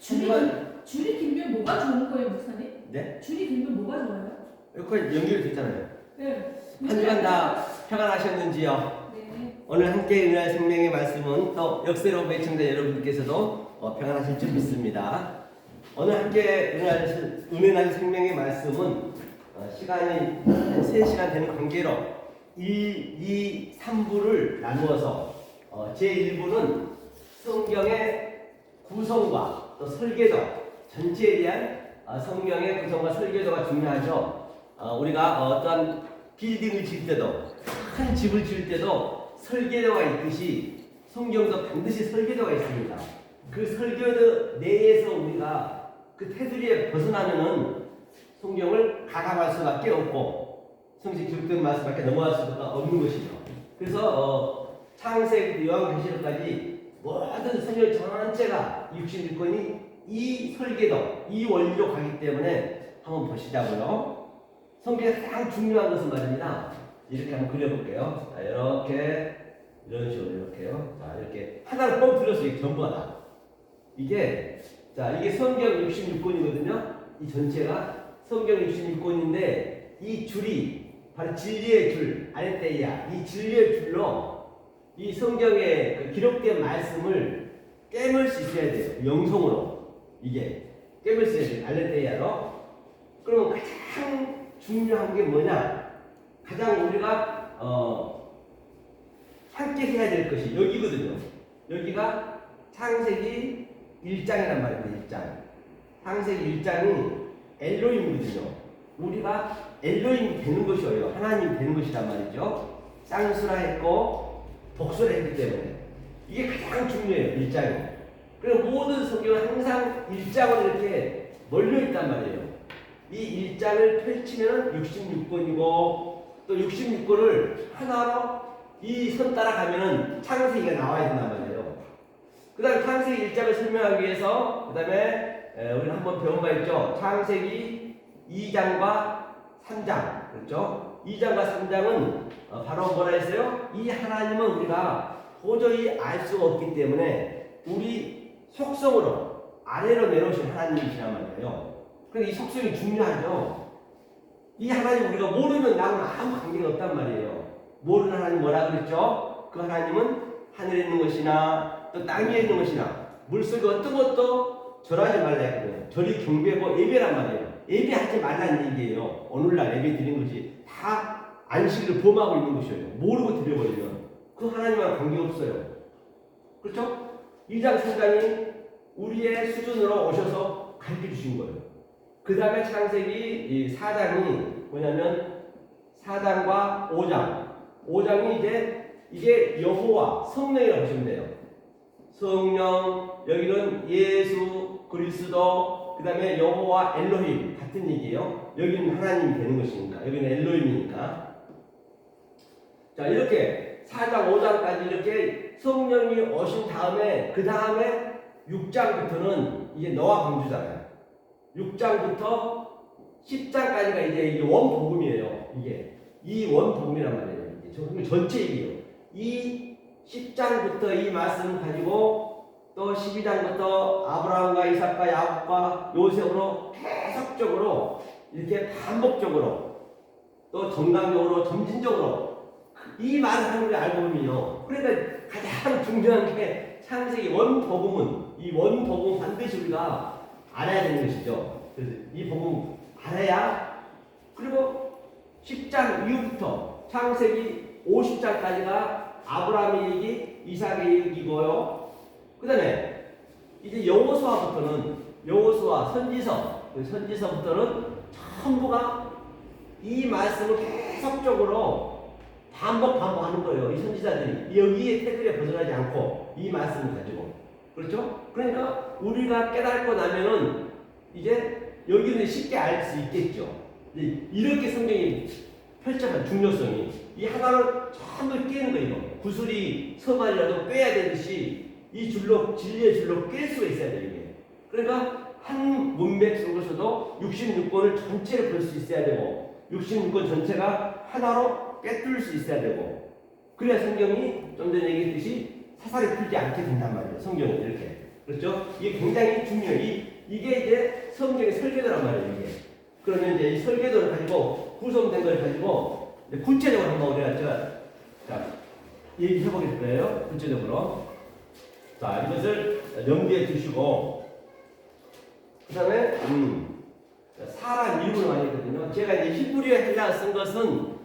줄이 길면 뭐가 좋은 거예요, 목사님? 네? 줄이 길면 뭐가 좋아요? 여기까지 연결됐잖아요. 네. 한 주간 다 평안하셨는지요? 네. 오늘 함께 은혜의 생명의 말씀은 또 역세로 배청자 여러분께서도 평안하실 줄 믿습니다. 오늘 함께 은혜의 생명의 말씀은 시간이 한 3시간 되는 관계로 1, 2, 3부를 나누어서 제1부는 성경의 구성과 또 설계도 전체에 대한 성경의 구성과 설계도가 중요하죠. 우리가 어떤 빌딩을 지을 때도 큰 집을 지을 때도 설계도가 있듯이 성경도 반드시 설계도가 있습니다. 그 설계도 내에서 우리가 그 테두리에 벗어나면은 성경을 가감할 수밖에 없고 성경 기록된 말씀밖에 넘어갈 수가 없는 것이죠. 그래서 창세기 요한계시록까지 모든 성경 전체가 66권이 이 설계도, 이 원리로 가기 때문에 한번 보시자고요. 성경에 가장 중요한 것은 말입니다. 이렇게 한번 그려볼게요. 자, 이렇게 이런 식으로 이렇게요. 자, 이렇게 하나를 뻥 들었어요. 전부가 다. 이게 성경 66권이거든요. 이 전체가 성경 66권인데 이 줄이 바로 진리의 줄, 알레테이아. 이 진리의 줄로 이 성경에 그 기록된 말씀을 깨물 수 있어야 돼요. 영성으로. 이게 깨물 수 있어야 돼요. 알레테이아로. 그럼 가장 중요한 게 뭐냐? 가장 우리가 함께 해야 될 것이 여기거든요. 여기가 창세기 1장이란 말입니다. 1장. 창세기 1장이 엘로힘이거든요. 우리가 엘로힘이 되는 것이에요. 하나님이 되는 것이란 말이죠. 쌍수라 했고 복수라 했기 때문에 이게 가장 중요해요. 1장이. 그리고 모든 성경은 항상 1장으로 이렇게 몰려있단 말이에요. 이 1장을 펼치면 66권이고 또 66권을 하나로 이 선 따라가면은 창세기가 나와야 된단 말이에요. 그 다음에 창세기 1장을 설명하기 위해서 그 다음에 우리는 한번 배운 바 있죠. 창세기 2장과 3장 그렇죠? 2장과 3장은 바로 뭐라 했어요? 이 하나님은 우리가 도저히 알 수가 없기 때문에 우리 속성으로 아래로 내려오신 하나님이시란 말이에요. 그래서 이 속성이 중요하죠. 이 하나님 우리가 모르면 나하고는 아무 관계가 없단 말이에요. 모르는 하나님 뭐라 그랬죠? 그 하나님은 하늘에 있는 것이나 또 땅 위에 있는 것이나 물속에 어떤 것도 절하지 말라 했거든요. 절이 경배고 예배란 말이에요. 예배하지 말라는 얘기예요. 오늘날 예배 드리는 것이 다 안식일을 범하고 있는 것이에요. 모르고 드려버리면 그 하나님과는 관계없어요. 그렇죠? 2장 3장이 우리의 수준으로 오셔서 가르쳐 주신 거예요. 그 다음에 창세기 4장이 뭐냐면 4장과 5장이 이게 여호와 성령이라고 보시면 돼요. 성령, 여기는 예수 그리스도, 그 다음에 여호와 엘로힘 같은 얘기예요. 여기는 하나님이 되는 것입니다. 여기는 엘로힘이니까. 자, 이렇게 4장 5장까지 이렇게 성령이 오신 다음에 그 다음에 6장부터는 이제 노아 방주잖아요. 6장부터 10장까지가 이제 원복음이에요. 이게 이 원복음이란 말이에요. 이게 전체 얘기예요. 이 10장부터 이 말씀 가지고 또 12장부터 아브라함과 이삭과 야곱과 요셉으로 계속적으로 이렇게 반복적으로 또 정강적으로 점진적으로 이 말을 하는 걸 알고 보면요. 그러니까 가장 중요한 게 창세기 원복음은 이 원복음 반드시 우리가 알아야 되는 것이죠. 그래서 이 복음 알아야 그리고 10장 이후부터 창세기 50장까지가 아브라함의 얘기, 이삭의 얘기고요. 그 다음에 이제 여호수아부터는 여호수아 선지서부터는 전부가 이 말씀을 계속적으로 반복하는 거예요. 이 선지자들이 여기에 테두리에 벗어나지 않고 이 말씀을 가지고 그렇죠? 그러니까 우리가 깨닫고 나면은 이제 여기는 쉽게 알 수 있겠죠. 이렇게 성경이 펼쳐진 중요성이 이 하나를 전부 깨는 거예요. 구슬이 서말이라도 빼야 되듯이 이 줄로 진리의 줄로 깰 수가 있어야 돼요. 이게. 그러니까 한 문맥 속에서도 66권을 전체를 볼 수 있어야 되고 66권 전체가 하나로 꿰뚫을 수 있어야 되고 그래야 성경이 좀 전에 얘기했듯이 사사를 풀지 않게 된단 말이에요. 성경은 이렇게. 그렇죠? 이게 굉장히 중요해요. 이게 이제 성경의 설계도란 말이에요. 이게. 그러면 이제 이 설계도를 가지고 구성된 걸 가지고 이제 구체적으로 한번 우리가 자 얘기해 보실 거예요. 구체적으로. 자, 이것을 염두에 두시고 그다음에 사람 이름을 많이 했거든요. 제가 이제 히브리어 헬라어 쓴 것은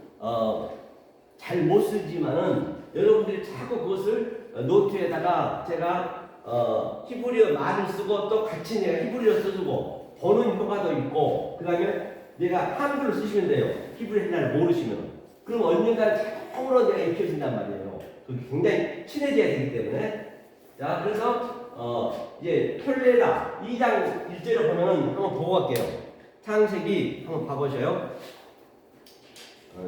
잘 못 쓰지만은 여러분들이 자꾸 그것을 노트에다가 제가 히브리어 말을 쓰고 또 같이 내가 히브리어 써주고 보는 효과도 있고 그다음에 내가 한글로 쓰시면 돼요. 히브리 헬라를 모르시면 그럼 언젠가 처음으로 내가 익혀진단 말이에요. 그게 굉장히 친해져야 되기 때문에 자 그래서 이제 톨레다 2장 1절을 보면은 한번 보고 갈게요. 창세기 한번 봐보셔요.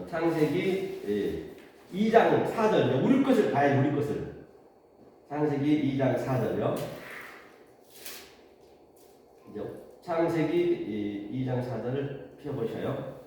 창세기 2장 4절 우리 것을 봐야지 우리 것을 창세기 2장 4절요. 이제 창세기 2장 4절을 펴보셔요.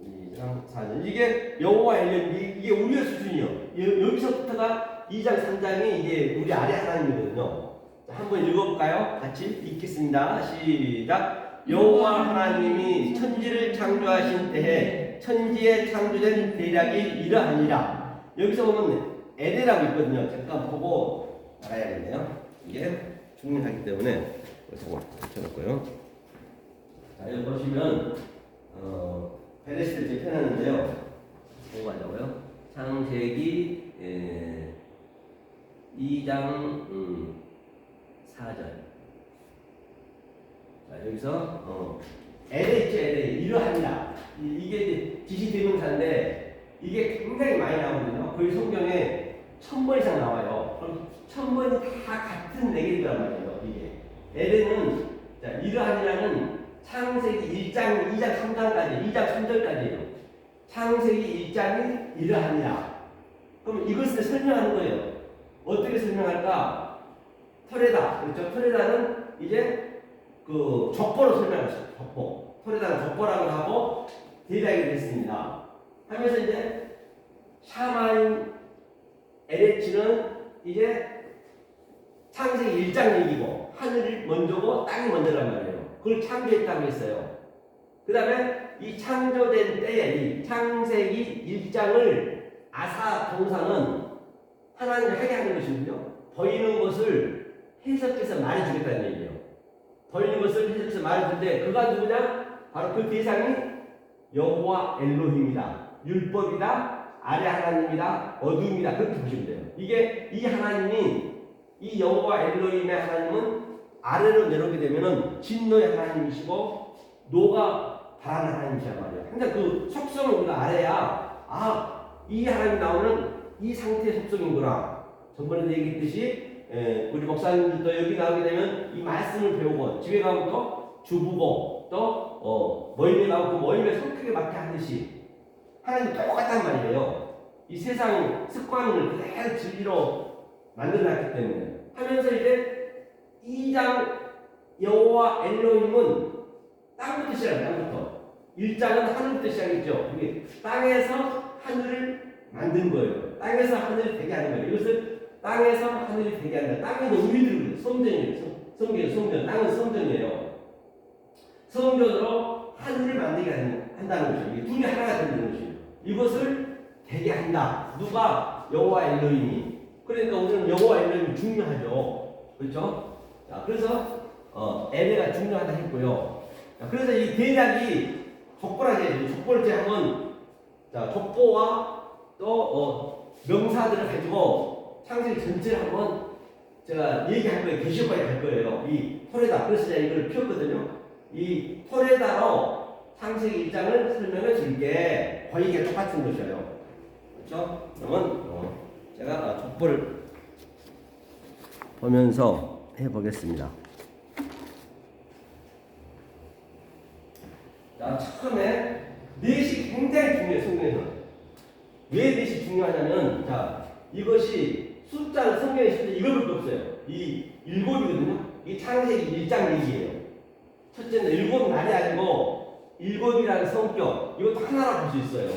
2장 4절 이게 여호와 엘리언 이게 우리의 수준이요. 여기서부터가 2장 3장이 이제 우리 아래 하나님이거든요. 자, 한번 읽어볼까요? 같이 읽겠습니다. 시작. 여호와 하나님이 천지를 창조하신 때에 천지의 창조된 대략이 이러하니라. 여기서 보면 에레라고 있거든요. 잠깐 보고 알아야겠네요. 이게 중요하기 때문에 잠깐 붙여놓고요. 자 여기 보시면 베레스를 이렇게 펴놨는데요. 보고 가자고요. 창세기 2장 4절. 자, 여기서 LA 있죠, LA. 이러하니라. 이게 이제 지시대명사인데 이게 굉장히 많이 나오거든요. 거의 성경에 1000번 이상 나와요. 그럼 1000번이 다 같은 내용이란 말이에요. 이게 LA는 자, 이러하니라는 창세기 1장, 2장, 3장까지, 2장 3절까지예요. 창세기 1장이 이러하니라. 그럼 이것을 설명하는 거예요. 어떻게 설명할까? 토레다. 그렇죠? 토레다는 이제 그 족보로 설명했어요. 족보. 토레다는 족보라고 하고 대략이 됐습니다. 하면서 이제 샤마인 LH는 이제 창세기 1장 얘기고 하늘이 먼저고 땅이 먼저란 말이에요. 그걸 창조했다고 했어요. 그 다음에 이 창조된 때에 이 창세기 1장을 아사 동사는 하나님이 하게 하는 것이거든요. 보이는 것을 해석해서 말해주겠다는 얘기예요. 보이는 것을 해석해서 말해주는데 그가 누구냐? 바로 그 대상이 여호와 엘로힘이다. 율법이다. 아래 하나님이다. 어둠이다. 그렇게 보시면 돼요. 이게 이 하나님이 이 여호와 엘로힘의 하나님은 아래로 내려오게 되면은 진노의 하나님이시고 노가 바라는 하나님이란 말이에요. 항상 그 속성을 우리가 알아야 이 하나님 나오는 이 상태의 속성이구나. 전번에 얘기했듯이 우리 목사님들도 여기 나오게 되면 이 말씀을 배우고 집에 가면 또 주부고 또 모임에 가고 그 모임의 성격에 맞게 하듯이 하나님 똑같단 말이에요. 이 세상 습관을 그대로 진리로 만들어놨기 때문에 하면서 이제 2장 여호와 엘로힘은 땅부터 시작해요. 땅부터 1장은 하늘부터 시작했죠. 이게 땅에서 하늘을 만든 거예요. 땅에서 하늘이 되게 하는 거예요. 이것을 땅에서 하늘이 되게 한다. 땅에는 우리들 성전이에요. 성전. 땅은 성전이에요. 성전으로 하늘을 만들게 한다는 것이죠. 이게 둘이 하나가 되는 것이에요. 이것을 되게 한다. 누가? 여호와 엘로힘이. 그러니까 우리는 여호와 엘로힘이 중요하죠. 그렇죠? 자, 그래서 에레가 중요하다 했고요. 자, 그래서 이 대략이 족보라 해야죠. 족보를 제가 한번 자, 족보와 또 명사들을 가지고 창세기 전체를 한번 제가 얘기할 거예요. 게시판에 갈 거예요. 이 토레다. 그래서 제가 이걸 폈거든요. 이 토레다로 창세기 1장을 설명해 줄게. 거의 이게 똑같은 것이에요. 그렇죠? 그러면 제가 족보를 보면서 해보겠습니다. 자, 처음에 넷이 굉장히 중요해요. 성경에서. 왜 넷이 중요하냐면 자, 이것이 숫자는 성경의 숫자 이거밖에 없어요. 이 일곱이거든요. 이 창세기 1장 얘기예요. 첫째는 일곱 날이 아니고 일곱이라는 성격 이것도 하나라고 볼 수 있어요.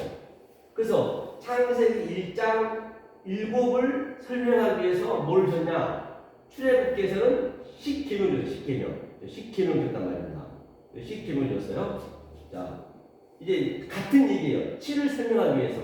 그래서 창세기 1장 일곱을 설명하기 위해서 뭘 줬냐? 출애굽기에서는 십계명을 줬어요. 십계명 줬단 말입니다. 십계명 줬어요. 자, 이제 같은 얘기예요. 7을 설명하기 위해서.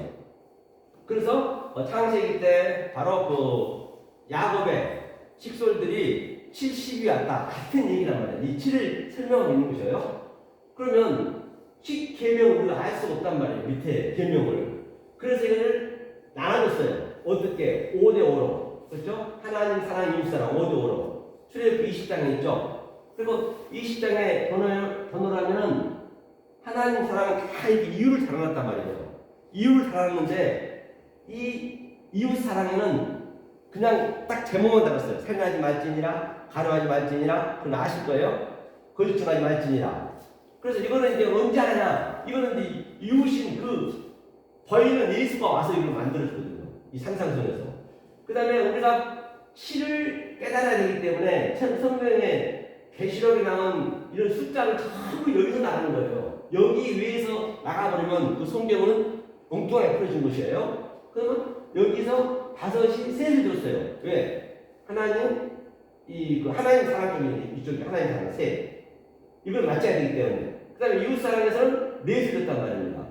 그래서 창세기 때 바로 그 야곱의 식솔들이 70이 왔다. 같은 얘기란 말이에요. 이 7을 설명하고 있는 것이에요. 그러면 십계명 우리가 알 수가 없단 말이에요. 밑에 계명을. 그래서 이거를 나눠줬어요. 어떻게? 5대5로. 그렇죠? 하나님 사랑 이웃 사랑 5대5로. 출애굽기 20장에 있죠. 그리고 20장에 번호를 하면은 하나님 사랑은 다 이렇게 이유를 달아놨단 말이에요. 이유를 달아놨는데 이 이웃 사랑에는 그냥 딱 제목만 달았어요. 살인하지 말지니라, 가늠하지 말지니라. 그건 아실 거예요. 거짓말하지 말지니라. 그래서 이거는 이제 언제 하냐? 이거는 이제 이웃인 그 거인은 예수가 와서 이걸 만들어줬거든요. 이 상상선에서. 그 다음에 우리가 실을 깨달아야 되기 때문에 성경에 계시록에 나온 이런 숫자를 전부 여기서 나가는 거예요. 여기 위에서 나가버리면 그 성경은 엉뚱하게 풀어진 것이에요. 그러면 여기서 5이 셋을 줬어요. 왜? 하나님, 그 하나님 사랑 쪽이 이쪽이 하나님 사랑 셋. 이걸 맞춰야 되기 때문에. 그 다음에 이웃 사랑에서는 넷을 줬단 말입니다.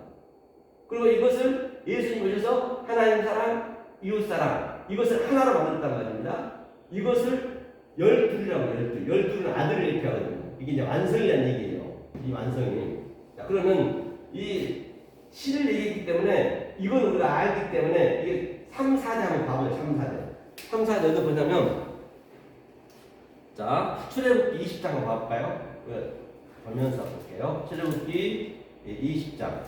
그리고 이것을 예수님 오셔서 하나님 사랑, 이웃 사랑 이것을 하나로 만들었단 말입니다. 이것을 12이라고 해요. 12는 아들을 이렇게 하거든요. 이게 이제 완성이라는 얘기예요. 이 완성이. 자, 그러면 이 실을 얘기했기 때문에 이건 우리가 알기 때문에 이게 3, 4대 한번 봐보죠. 3, 4대. 3, 4대 어디 보냐면 자, 출애굽기 20장 한번 봐볼까요? 보면서 볼게요. 출애굽기 20장.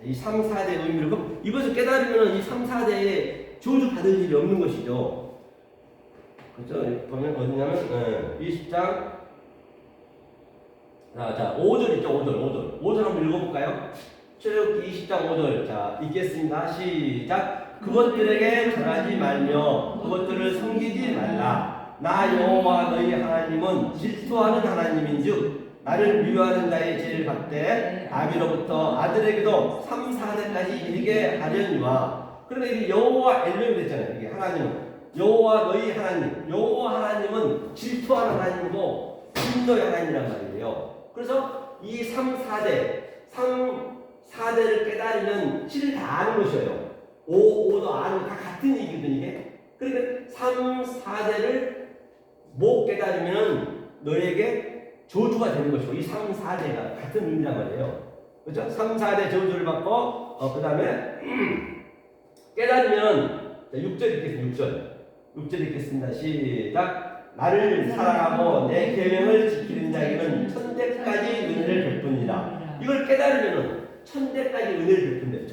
이 3, 4대의 의미를 그럼 이것을 깨달으면 이 3, 4대에 저주 받을 일이 없는 것이죠. 그렇죠? 보면 어디냐면 20장 자 5절 있죠. 5절 한번 읽어볼까요? 출애굽기 20장 5절 자 읽겠습니다. 시작. 그것들에게 절하지 말며 그것들을 섬기지 말라. 나 여호와 너희 하나님은 질투하는 하나님인즉 나를 미워하는 자의 죄를 받되 아비로부터 아들에게도 3, 4대까지 이르게 하려니와. 그런데 이게 여호와 엘loh임 됐잖아요. 이게 하나님은 여호와 너희 하나님, 여호와 하나님은 질투하는 하나님이고 분노의 하나님이란 말이에요. 그래서 이 3, 4대를 깨달으면 7을 다 아는 것이에요. 5도 아는 다 같은 얘기거든요. 이게. 그러니까 3, 4대를 못 깨달으면 너에게 저주가 되는 것이고 이 3, 4대가 같은 의미란 말이에요. 그렇죠? 3, 4대 저주를 받고 그 다음에 깨달으면 6절 읽겠습니다. 6절 읽겠습니다. 시작. 나를 사랑하고 내 계명을 지키는 자에게는 천대까지 은혜를 베푼이라. 이걸 깨달으면 천대까지 은혜를 베푼대요.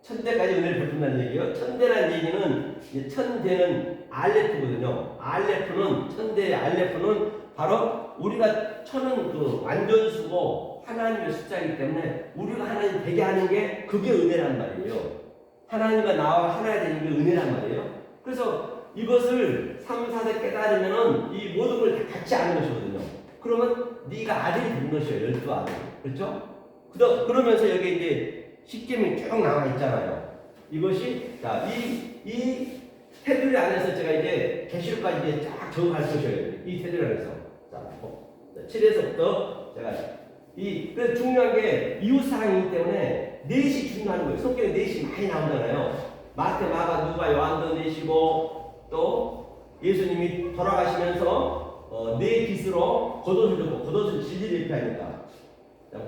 천대까지 은혜를 베푼다는 얘기예요. 천대라는 얘기는 이제 천대는 알레프거든요. 알레프는 천대의 알레프는 바로 우리가 천은 그 완전수고 하나님의 숫자이기 때문에 우리가 하나님 되게 하는 게 그게 은혜란 말이에요. 하나님과 나와 하나가 되는 게 은혜란 말이에요. 그래서 이것을 3, 4대 깨달으면은 이 모든 걸 다 같이 아는 것이거든요. 그러면 네가 아들이 된 것이에요. 12아들. 그렇죠? 그러면서 여기 이제 십계명이 쭉 나와 있잖아요. 이것이 자, 이 테두리 안에서 제가 이제 계시록까지 이제 쫙 적어갈 것이에요. 이 테두리 안에서. 자, 7에서부터 제가 그래서 중요한 게 이웃사랑이기 때문에 넷이 중요한 거예요. 성경에 넷이 많이 나오잖아요. 마태, 마가, 누가, 요한도 넷이고 또 예수님이 돌아가시면서 네 깃으로 겉옷을 줬고 겉옷을 진리를 입게 하니까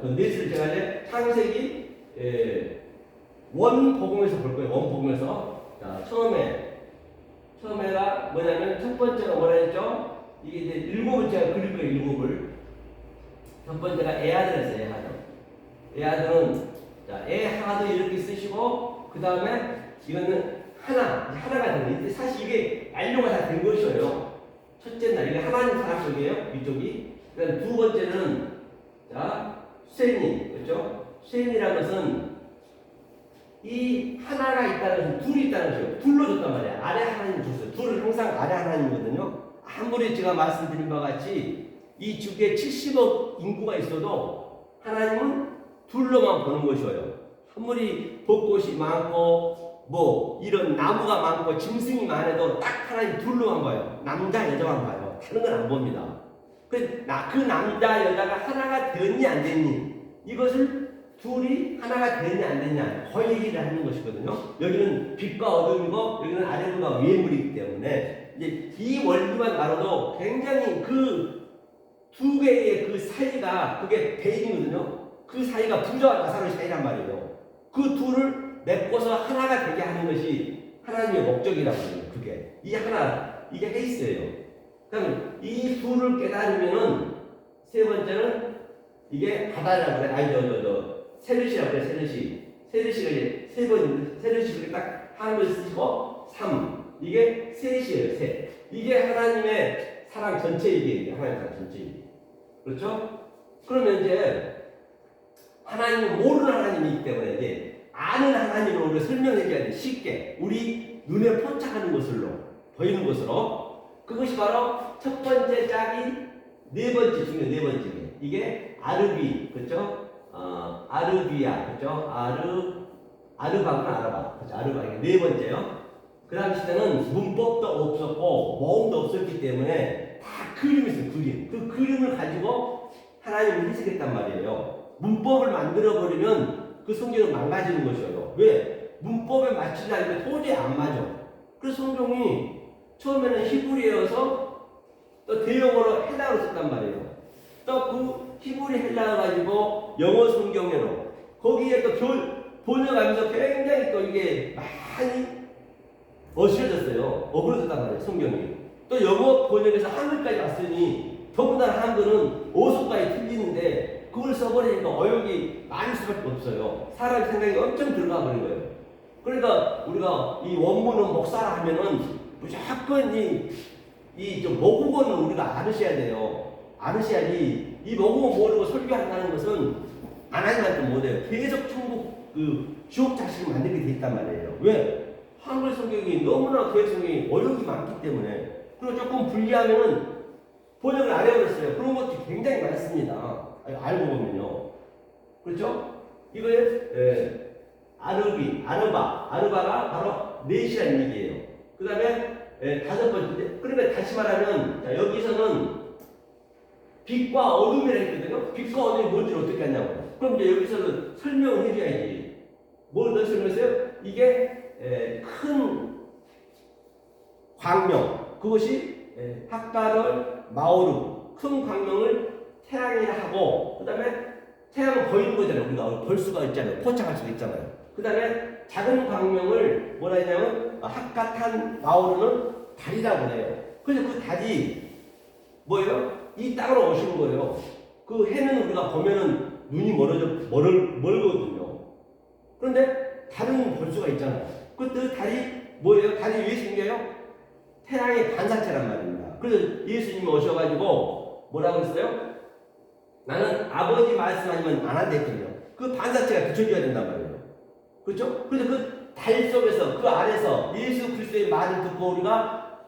그 넷을 제가 이제 창세기 원복음에서 볼 거예요. 원복음에서 자, 처음에가 뭐냐면 첫 번째가 뭐라 했죠? 이게 이제 일곱을 제가 그릴 거예요. 일곱을. 첫 번째가 에아들에서 에아들은 자, 에하도 이렇게 쓰시고 그 다음에 이거는 하나가 되는 데 사실 이게 완료가 다 된 것이에요. 첫째 날 이게 하나님 사랑 쪽이에요. 이쪽이. 그다음 두 번째는 자 쇠니 그렇죠? 쇠니라는 것은 이 하나가 있다는 것은 둘이 있다는 것이에요. 둘로 줬단 말이야. 아래 하나님 줬어요. 둘은 항상 아래 하나님이거든요. 아무리 제가 말씀드린 바와 같이 이 주기에 70억 인구가 있어도 하나님은 둘로만 보는 것이에요. 아무리 벚꽃이 많고 뭐 이런 나무가 많고 짐승이 많아도 딱 하나님 둘로만 봐요. 남자 여자만 봐요. 다른 건 안 봅니다. 그 남자 여자가 하나가 되었니 안 됐니 이것을 둘이 하나가 되었냐 안 됐냐 그 얘기를 하는 것이거든요. 여기는 빛과 어둠이고 여기는 아래보다 외물이기 때문에 이제 이 원리만 알아도 굉장히 그 두 개의 그 사이가 그게 배인이거든요. 그 사이가 부자와 나사로의 사이란 말이에요. 그 둘을 메꿔서 하나가 되게 하는 것이 하나님의 목적이라고 해요. 그게 이 하나 이게 헤이스예요. 그럼 이 둘을 깨달으면은 세 번째는 이게 바다라고 그래. 아니 세르시라고 그래. 세르시가 이제 세 번 세르시를 딱 한 번 쓰시고 3 이게 셋이에요. 셋 이게 하나님의 사랑 전체 얘기예요. 하나님의 사랑 전체 얘기. 그렇죠? 그러면 이제 하나님을 모르는 하나님이기 때문에 이제 아는 하나님을 우리가 설명해줘야 돼. 쉽게 우리 눈에 포착하는 것으로 보이는 것으로 그것이 바로 첫 번째 짝이 네 번째 중에 네 번째 이게 아르비 그렇죠? 아르비아 그렇죠? 아르바구나 아르바 그렇죠? 아르바 이게 네 번째요. 그 당시에는 문법도 없었고 모음도 없었기 때문에 다 그림이 있어요. 그 그림을 가지고 하나님을 해석했단 말이에요. 문법을 만들어버리면 그 성경은 망가지는 것이에요. 왜? 문법에 맞추려니까 도저히 안 맞아. 그래서 성경이 처음에는 히브리어여서 또 대영어로 헬라어로 썼단 말이에요. 또 그 히브리 헬라어 가지고 영어 성경으로 거기에 또 번역하면서 굉장히 또 이게 많이 어시러졌어요. 어그러졌단 말이에요. 성경이. 또 영어 번역에서 한글까지 왔으니 더군다나 한글은 어소까지 틀리는데 그걸 써버리니까 어용이 많을 수밖에 없어요. 사람 생각이 엄청 들어가 버린 거예요. 그러니까 우리가 이 원문은 목사라 하면은 무조건 이 모국어는 우리가 알으셔야 돼요. 알으셔야지 이 모국어 모르고 설교한다는 것은 하나님한테 못해요. 계속 천국 지옥 자식을 만들게 돼 있단 말이에요. 왜? 한글 성경이 너무나 그 성경이 어려움이 많기 때문에 그리고 조금 불리하면은 번역을 안 해버렸어요. 그런 것도 굉장히 많습니다. 알고 보면요. 그렇죠? 이거에 아르바가 바로 넷이라는 얘기예요. 그 다음에 다섯 번째. 그러면 다시 말하면 자, 여기서는 빛과 어둠이라 했거든요. 빛과 어둠이 뭔지를 어떻게 하냐고. 그럼 이제 여기서는 설명을 해줘야지. 뭘 더 설명했어요? 이게 큰 광명 그것이 학가를 마오르 큰 광명을 태양이라 하고 그 다음에 태양은 보이는 거잖아요. 우리가 볼 수가 있잖아요. 포착할 수가 있잖아요. 그 다음에 작은 광명을 뭐라 했냐면 학가탄 마오르는 달이라고 해요. 그래서 그 달이 뭐예요? 이 땅으로 오시는 거예요. 그 해는 우리가 보면은 눈이 멀거든요. 그런데 달은 볼 수가 있잖아요. 그 달이 뭐예요? 달이 왜 생겨요? 태양의 반사체란 말입니다. 그래서 예수님이 오셔가지고 뭐라고 했어요? 나는 아버지 말씀 아니면 안 한다 했거든요. 그 반사체가 비춰줘야 된단 말이에요. 그렇죠? 그래서 그 달 속에서 그 안에서 예수 그리스도의 말을 듣고 우리가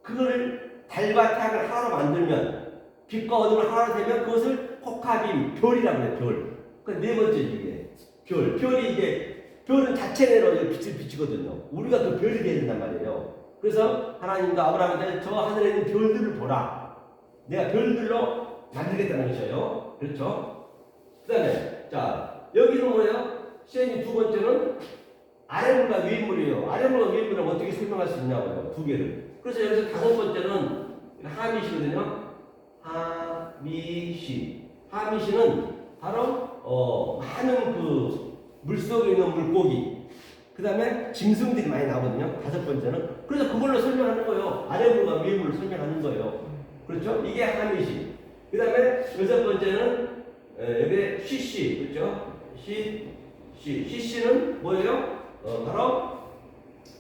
그거를 달과 태양을 하나로 만들면 빛과 어둠을 하나로 되면 그것을 혹합임 별이라고 해요. 별. 그 네 번째 이게 별이 이게 별은 자체내로 빛을 비추거든요. 우리가 그 별이 되야 된단 말이에요. 그래서 하나님과 아브라함한테 저 하늘에 있는 별들을 보라. 내가 별들로 만들겠다는 것이에요. 그렇죠? 그 다음에 자 여기는 뭐예요? 시행이 두 번째는 아래물과 위물이에요. 아래물과 위물을 어떻게 설명할 수 있냐고요. 두 개를. 그래서 여기서 다섯 번째는 하미시거든요. 하미시는 바로 많은 그 물속에 있는 물고기 그 다음에 짐승들이 많이 나오거든요. 다섯 번째는 그래서 그걸로 설명하는 거예요. 아래물과 위물을 설명하는 거예요. 그렇죠? 이게 하미시. 그 다음에 여섯 번째는 여기 시시 그렇죠? 시시는 뭐예요? 바로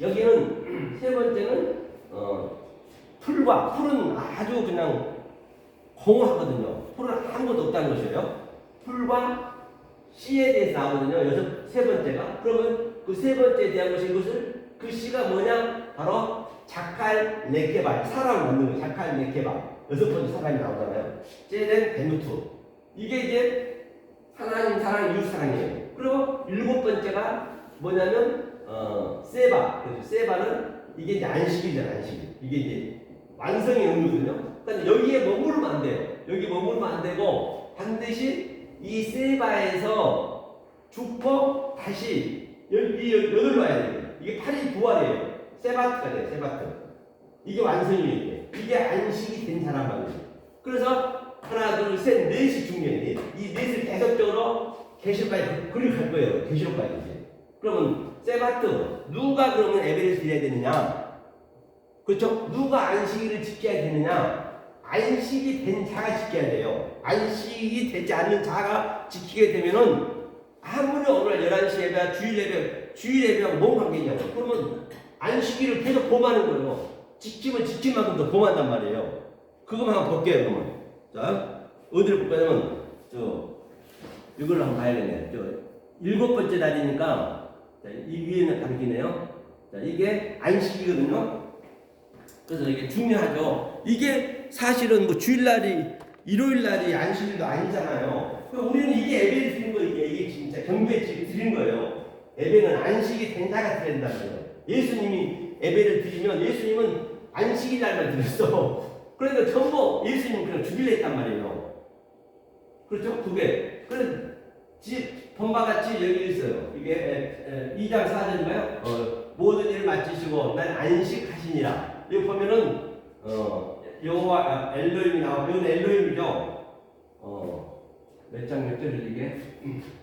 여기는 세 번째는 풀은 아주 그냥 공허하거든요. 풀은 아무것도 없다는 것이에요. 풀과 씨에 대해서 나오거든요. 세 번째가. 그러면 그 세 번째에 대한 것이 이것을 그 씨가 뭐냐? 바로 자칼 네케발 사람을 만드는 거예요. 자칼 네케발 여섯 번째 사람이 나오잖아요. 제덴 베누투 이게 이제 하나님 사랑 이웃 사랑이에요. 그리고 일곱 번째가 뭐냐면 세바. 그래서 세바는 이게 이제 안식이잖아, 안식. 이게 이제 완성의 의무거든요. 그러니까 여기에 머무르면 안 돼요. 여기 머무르면 안 되고 반드시 이 세바에서 죽고 다시 여기로 와야 돼요. 이게 8일 부활이에요. 세바트가 돼요. 세바트. 이게 완성이에요. 이게 안식이 된 사람 말이에요. 그래서 하나, 둘, 셋, 넷이 중요해요. 이 넷을 계속적으로 계시록까지 그리고 갈 거예요. 계시록까지 이제. 그러면 세바트 누가 그러면 예배를 드려야 되느냐? 그렇죠? 누가 안식일을 지켜야 되느냐? 안식이 된 자가 지켜야 돼요. 안식이 되지 않는 자가 지키게 되면은 아무리 오늘 11시 예배야 주일 예배하고 뭔 관계냐고. 그러면 안식일을 계속 범하는 거예요. 지키면 지킨 만큼 더 범한단 말이에요. 그거만 한번 볼게요. 그러면 자 어디를 볼까요? 이걸 한번 봐야겠네요. 7번째 날이니까 자, 이 위에는 다르기네요. 자, 이게 안식이거든요. 그래서 이게 중요하죠. 이게 사실은 뭐 주일날이 일요일날이 안식일도 아니잖아요. 우리는 이게 예배를 드리는 거예요. 이게 진짜 경배에 드리는 거예요. 예배는 안식이 된 자가 드려야 된다는 거예요. 예수님이 예배를 드리면 예수님은 안식일 날만 드렸어. 그러니까 전부 예수님은 그냥 주일에 했단 말이에요. 그렇죠? 그게. 그래서 본바 같이 여기 있어요. 이게 2장 4절인가요? 모든 일을 마치시고 난 안식하시니라. 여기 보면은 여호와 엘로힘이 나오고 이건 엘로힘이죠. 몇 장 몇 절을 이게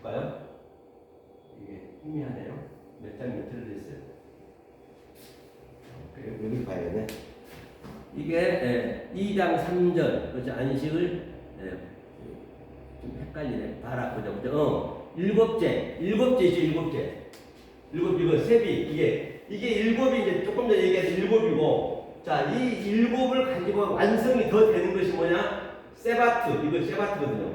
볼까요? 이게 희미하네요. 몇 장 몇 절을 했어요. 여기 봐야겠네. 이게 2장 3절 그렇죠? 안식을 좀 헷갈리네. 바라보자 보자. 일곱째죠. 이거 세비 이게 일곱이 이제 조금 전에 얘기한 일곱이고, 자, 이 일곱을 가지고 완성이 더 되는 것이 뭐냐? 세바트. 이거 세바트거든요.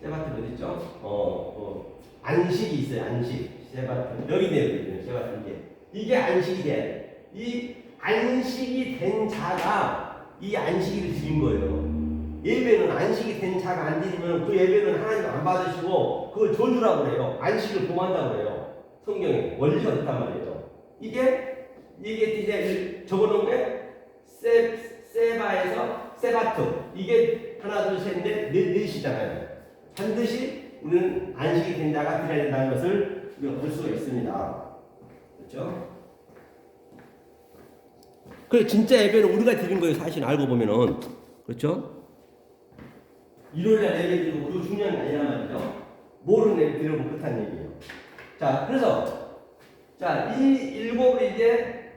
세바트 어디 있죠? 안식이 있어요. 안식. 세바트. 여기네요. 세바트 이게 안식이 돼야 돼. 이 안식이 된 자가 이 안식일을 드린 거예요. 예배는 안식이 된 자가 안 드리면 그 예배는 하나님 안 받으시고 그걸 저주라고 그래요. 안식을 범한다고 그래요. 성경에 원리가 있단 말이에요. 이게 이제 적어놓은 게 세바에서 세바트. 이게 하나 둘 셋인데 넷이잖아요. 반드시 우리는 안식이 된 자가 드려야 된다는 것을 우리가 볼 수가 있습니다. 그렇죠? 그래 진짜 예배는 우리가 드린 거예요. 사실 알고 보면은. 그렇죠? 일요일날 예배 드리고 그거 중요한 게 아니란 말이죠. 모르는 예배 드리고 끝한 얘기예요. 자, 그래서 이 일곱을 이제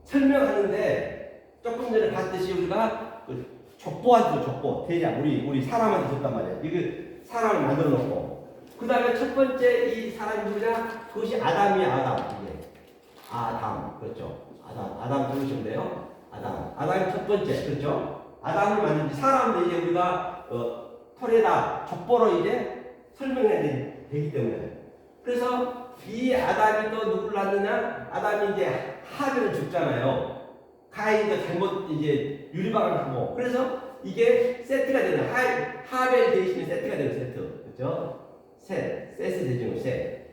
설명하는데 조금 전에 봤듯이 우리가 족보한테 족보 대장 우리 사람한테 줬단 말이에요. 이게 사람을 만들어 놓고 그 다음에 첫 번째 이 사람이 누구냐? 그것이 아담이야. 아담 그렇죠. 아담 들으시면 돼요. 아담이 첫 번째 그렇죠. 아담을 만든지 사람을 이제 우리가 털에다 족보로 이제 설명해야 되기 때문에 그래서 이 아담이 또 누구를 낳느냐? 아담이 이제 하벨을 죽잖아요. 가인도 잘못 이제 유리방을 하고 그래서 이게 세트가 되는 하벨 대신에 세트가 되는 세트 그렇죠? 셋이 되죠. 셋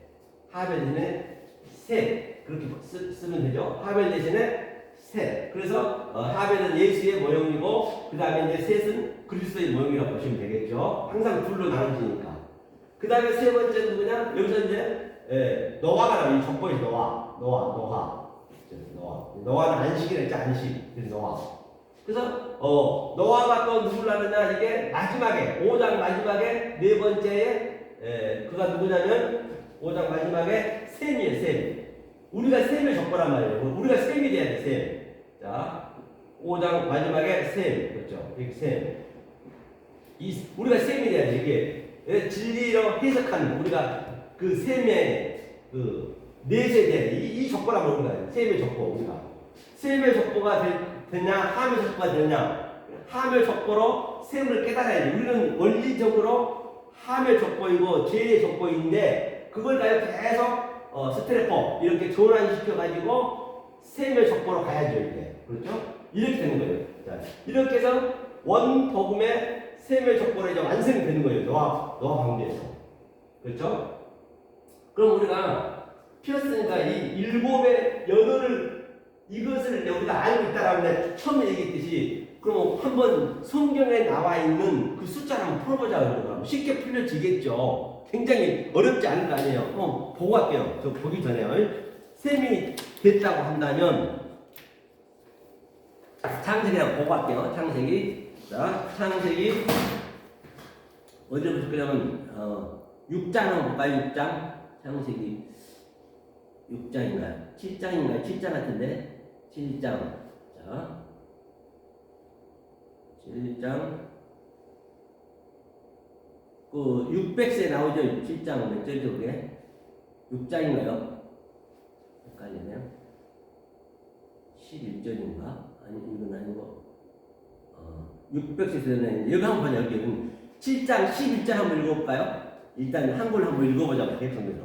하벨 대신에 셋 그렇게 쓰면 되죠. 하벨 대신에 셋. 그래서 하벨은 예수의 모형이고 그 다음에 이제 셋은 그리스도의 모형이라고 보시면 되겠죠. 항상 둘로 나눠지니까. 그 다음에 세 번째 누구냐? 여기서 이제 노아가 나와요. 이 족보에 노아는 안식이라 했죠. 안식. 그래서 노아. 그래서 노아가 또 누구를 낳느냐? 이게 마지막에 5장 마지막에 네 번째에 그가 누구냐면 5장 마지막에 셈이에요. 셈. 우리가 셈의 족보란 말이에요. 우리가 셈이 돼야 돼. 셈. 자, 5장 마지막에 셈. 그렇죠. 이게 셈. 우리가 셈이 돼야 돼. 이게 진리로 해석하는 우리가 그 셈의 그 넷에 대한 이 족보란 말이에요. 셈의 족보 우리가. 셈의 족보가 되냐? 함의 족보가 되냐? 함의 족보로 셈을 깨달아야 돼. 우리는 원리적으로 함의 족보이고 죄의 족보인데 그걸 가지고 계속 스트레퍼 이렇게 전환시켜가지고 셈의 족보로 가야죠. 이게 그렇죠? 이렇게 되는 거예요. 자, 이렇게 해서 원복음의 셈의 족보로 이제 완성이 되는 거예요. 노아 방주에서 그렇죠? 그럼 우리가 피었으니까 이 일곱의 연어를 이것을 우리가 알고 있다라고 내가 처음에 얘기했듯이 그럼 한번 성경에 나와 있는 그 숫자를 한번 풀어보자고요. 쉽게 풀려지겠죠. 굉장히 어렵지 않은 거 아니에요. 보고 갈게요. 저 보기 전에요. 셈이 됐다고 한다면 창세기라고 보고 갈게요. 창세기. 자, 창세기 어디로 보실 거냐면 6장 한번 볼까요? 6장. 창세기 6장인가요? 7장인가요? 7장 같은데 7장. 자, 7장 그 600세 나오죠. 7장은 몇 절이죠 그게? 6장인가요? 헷갈리네요. 11절인가? 아니 이건 아니고 600세 되는 여기 한번 보자. 여기는 7장 11절 한번 읽어볼까요? 일단 한글 한번 읽어보자고 대성에서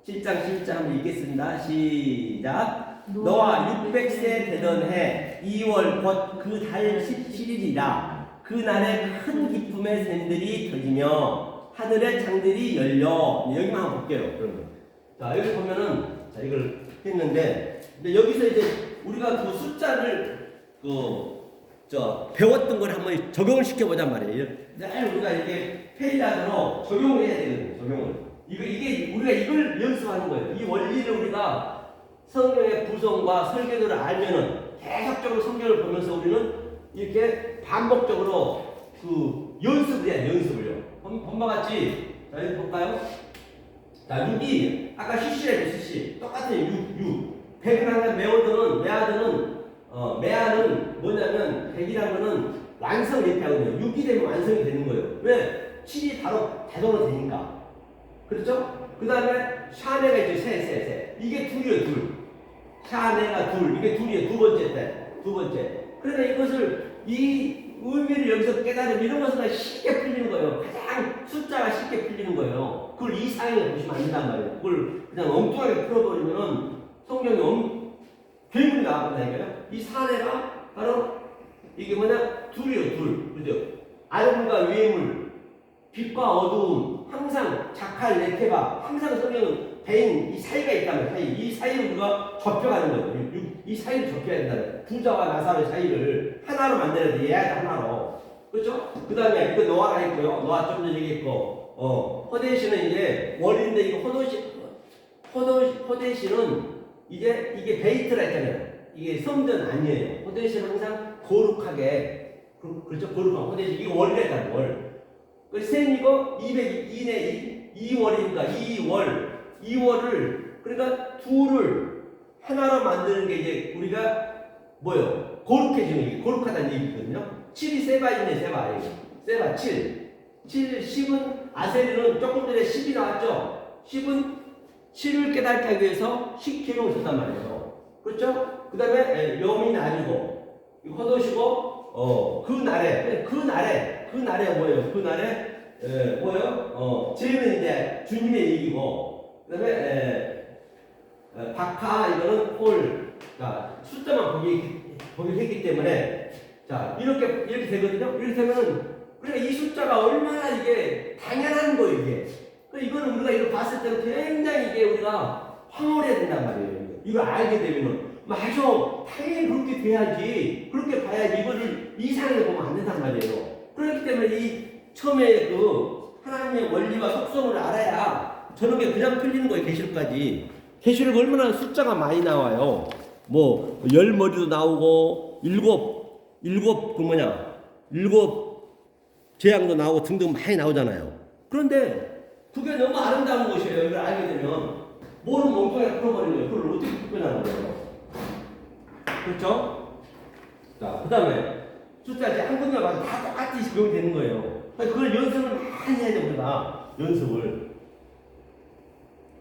7장 11절 한번 읽겠습니다. 시작. 너와 600세 되던 해 2월 곧 그 달 17일이라 그날에 큰 기쁨의 샘들이 터지며 하늘의 창들이 열려. 여기만 한번 볼게요. 그러면 자 여기 보면은 자 이걸 했는데 근데 여기서 이제 우리가 그 숫자를 배웠던 걸 한번 적용을 시켜보자 말이에요. 늘 우리가 이렇게 페이지로 적용을 해야 되거든요. 적용을. 이게 우리가 이걸 연습하는 거예요. 이 원리를 우리가 성경의 구성과 설계도를 알면은 계속적으로 성경을 보면서 우리는 이렇게 반복적으로 그 연습을 해야 돼요. 연습을요. 본바 같이 자 여기 볼까요? 자 6이 아까 CC라고 CC 똑같은 6 100을 하나 매하는 뭐냐면 100이라는 거는 완성을 이렇게 하거든요. 6이 되면 완성이 되는 거예요. 왜? 7이 바로 자동으로 되니까. 그렇죠? 그 다음에 샤네가 있죠. 세. 이게 둘이에요. 둘. 샤네가 둘. 이게 둘이에요. 두 번째 때. 두 번째. 그러니까 이것을 이 의미를 여기서 깨달으면 이런 것은 쉽게 풀리는 거예요. 가장 숫자가 쉽게 풀리는 거예요. 그걸 이상하게 보시면 안 된단 말이에요. 그걸 그냥 엉뚱하게 풀어버리면은 성경이 괴물이 나왔다니까요. 이 사내가 바로 이게 뭐냐? 둘이에요. 둘. 그죠? 아름과 외물, 빛과 어두움, 항상 자칼, 레케바, 항상 성경은 배인 이 사이가 있다면 사이. 이 사이를 우리가 접혀가는 거예요. 이 사이를 접혀야 된다. 부자와 나사로의 사이를 하나로 만들어야 돼. 얘가 하나로. 그렇죠? 그 다음에 이거 노아가 있고요. 노아 좀 전에 얘기했고, 호데시는 이제 월인데 이거 호데시는 이제 이게 베이트라 했잖아요. 이게 성전 아니에요. 호데시는 항상 거룩하게, 그렇죠? 거룩한 호데시. 이거 월이랬다. 월. 그래서 셈 이거 202네 2월이니까 2월을 그러니까 둘을 하나로 만드는 게 이제 우리가 뭐요? 거룩해지는 게 거룩하다는 얘기거든요. 7이 세바이네 세바 7 10은 아세리는 조금 전에 10이 나왔죠. 10은 7을 깨닫게 하기 위해서 10계명을 썼단 말이에요. 그렇죠? 그 다음에 여민이 아니고 허도시고 그날에 뭐예요? 뭐예요? 죄는 이제 주님의 얘기고, 그 다음에 박하 이거는 홀, 자 숫자만 보기 했기 때문에 자 이렇게 되거든요. 이렇게 되면은 그러니까 이 숫자가 얼마나 이게 당연한 거예요 이게. 이거는 우리가 이거 봤을 때는 굉장히 이게 우리가 황홀해야 된단 말이에요. 이걸 알게 되면은 맞아, 당연히 그렇게 돼야지, 그렇게 봐야지, 이거를 이상하게 보면 안 된단 말이에요. 그렇기 때문에 이 처음에 그 하나님의 원리와 속성을 알아야 저런 게 그냥 풀리는 거예요. 계시록까지. 계시록 얼마나 숫자가 많이 나와요. 뭐 10머리도 나오고 일곱 재앙도 나오고 등등 많이 나오잖아요. 그런데 그게 너무 아름다운 것이에요. 이걸 알게 되면 뭐는 멍청하게 풀어버리는 거예요. 그걸 어떻게 풀어나는 거예요? 그렇죠? 자, 그 다음에 숫자 이제 한 군데마다 다 똑같이 적용되는 거예요. 그걸 연습을 많이 해야 돼요. 우리가 연습을.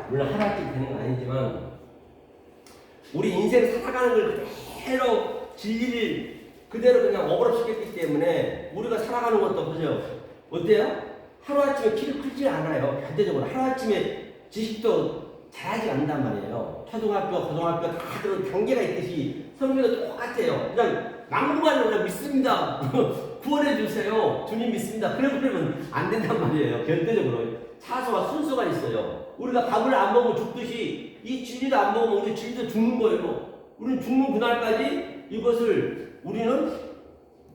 물론 하나씩 되는 건 아니지만 우리 인생 살아가는 걸 그대로 진리를 그대로 그냥 어그럽시켰기 때문에 우리가 살아가는 것도 보세요. 어때요? 하루아침에 키를 크지 않아요. 현대적으로 하루아침에 지식도 잘하지 않는단 말이에요. 초등학교, 고등학교 다 그런 단계가 있듯이 성경도 똑같아요. 그냥 막무가내로 그냥 믿습니다. 구원해 주세요. 주님 믿습니다. 그러면 안 된단 말이에요. 현대적으로 차수와 순서가 있어요. 우리가 밥을 안 먹으면 죽듯이 이 진리도 안 먹으면 우리 진리도 죽는 거예요. 우리는 죽는 그날까지 이것을 우리는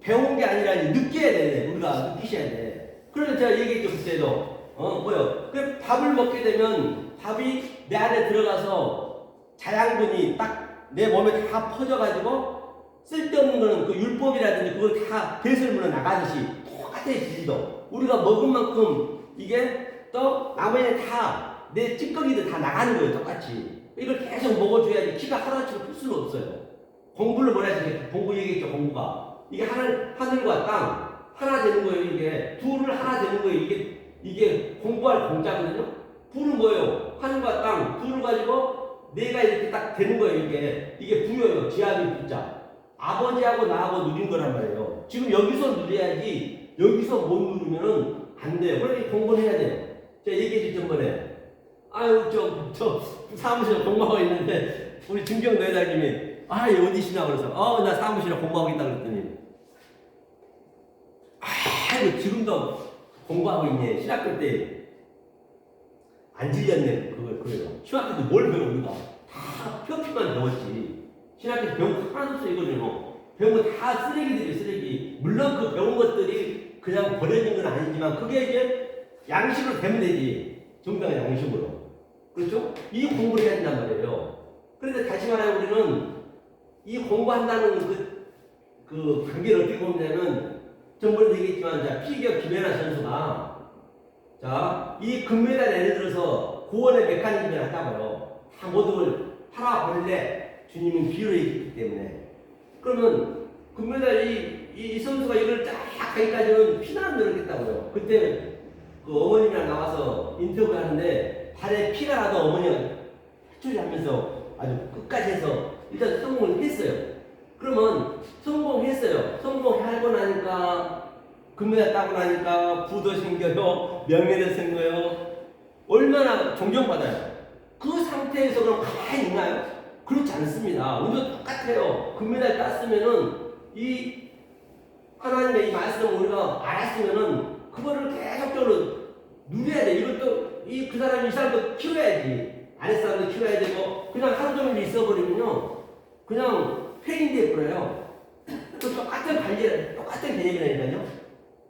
배운 게 아니라 느껴야 돼. 우리가 느끼셔야 돼. 그래서 제가 얘기했죠, 그때도. 뭐요? 그 밥을 먹게 되면 밥이 내 안에 들어가서 자양분이 딱 내 몸에 다 퍼져가지고 쓸데없는 거는 그 율법이라든지 그걸 다 배설물로 나가듯이 똑같아요, 진리도. 우리가 먹은 만큼 이게 또 나머지는 다 내 찌꺼기도 다 나가는 거예요, 똑같이. 이걸 계속 먹어줘야지 키가 하루아침에 클 수는 없어요. 공부를 뭐라 해야지, 공부 얘기했죠, 공부가. 이게 하늘과 땅 하나 되는 거예요. 이게 둘을 하나 되는 거예요. 이게 공부할 공짜거든요. 둘은 뭐예요? 하늘과 땅 둘을 가지고 내가 이렇게 딱 되는 거예요. 이게 부여예요. 지하비 부자. 아버지하고 나하고 누린 거란 말이에요. 지금 여기서 누려야지 여기서 못 누르면은 안 돼요. 그러니까 공부를 해야 돼요. 제가 얘기했죠, 전번에. 아유, 저 사무실에 공부하고 있는데 우리 김경도 회장님이 얘 어디시냐 그래서 나 사무실에 공부하고 있다 그랬더니 아이고 지금도 공부하고 있네. 신학교 때 안 질렸네. 그거예요. 신학교 때 뭘 배워 우리가 다 표피만 배웠지. 신학교 때 배운 거 하나도 없어. 이거는 배운 거 다 쓰레기들이 쓰레기. 물론 그 배운 것들이 그냥 버려진 건 아니지만 그게 이제 양식으로 되면 되지. 정당한 양식으로. 그렇죠? 이 공부를 해야 된단 말이에요. 그런데 다시 말하면 우리는 이 공부한다는 그 관계를 어떻게 보냐면 전번에 얘기했지만 자 피겨 김연아 선수가 자 이 금메달 예를 들어서 구원의 메커니즘을 하자고요. 다 모든 걸 팔아버릴래 주님은 비유를 했기 때문에 그러면 금메달 이 선수가 이걸 쫙 하기까지는 피나는 노력을 했다고요. 그때 그 어머님이랑 나와서 인터뷰하는데 발에 피가 나도 어머니가 해초리하면서 아주 끝까지 해서 일단 성공을 했어요. 그러면 성공했어요. 성공하고 나니까 금메달 따고 나니까 부도 생겨요. 명예도 생겨요. 얼마나 존경받아요. 그 상태에서 그럼 가만히 있나요? 그렇지 않습니다. 우리도 똑같아요. 금메달 땄으면은 이 하나님의 이 말씀을 우리가 알았으면은 그거를 계속적으로 누려야 돼. 이것도 그 사람이 이 사람도 키워야지. 아랫 사람도 키워야 되고 그냥 하루 종일 있어버리면요 그냥 폐인돼 버려요. 똑같은 관리, 똑같은 개념이라니까요.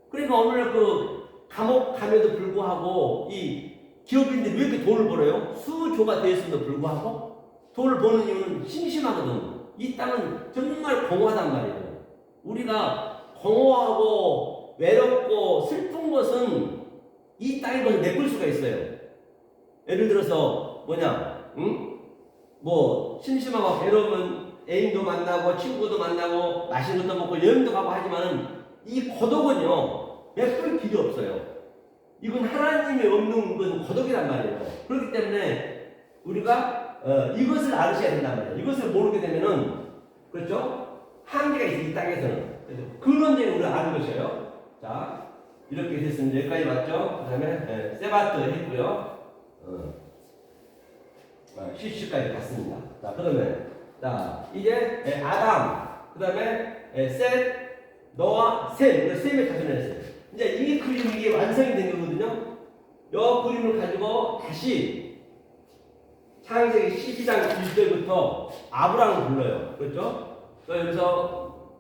그러니까 오늘 그 감옥 감에도 불구하고 이 기업인들이 왜 이렇게 돈을 벌어요? 수조가 되었음에도 불구하고 돈을 버는 이유는 심심하거든. 이 땅은 정말 공허하단 말이에요. 우리가 공허하고 외롭고 슬픈 것은 이 땅에 뭐 메꿀 수가 있어요. 예를 들어서 뭐 심심하고 괴로우면 애인도 만나고 친구도 만나고 맛있는 것도 먹고 여행도 가고 하지만은 이 고독은요 메꿀 길이 없어요. 이건 하나님이 없는 건 고독이란 말이에요. 그렇기 때문에 우리가 이것을 알으셔야 된단 말이에요. 이것을 모르게 되면은 그렇죠? 한계가 있어요. 이 땅에서는. 그런 점을 우리가 아는 것이에요. 자 이렇게 됐습니다. 여기까지 맞죠? 그 다음에 세바트 했고요. 시까지 갔습니다. 자, 그러면 이제 아담, 그 다음에 셋, 노아, 셈, 셈의 자손을 했어요. 이제 이 그림이 이게 완성이 된 거거든요. 이 그림을 가지고 다시 창세기 12장 1절부터 아브람을 불러요. 그렇죠? 여기서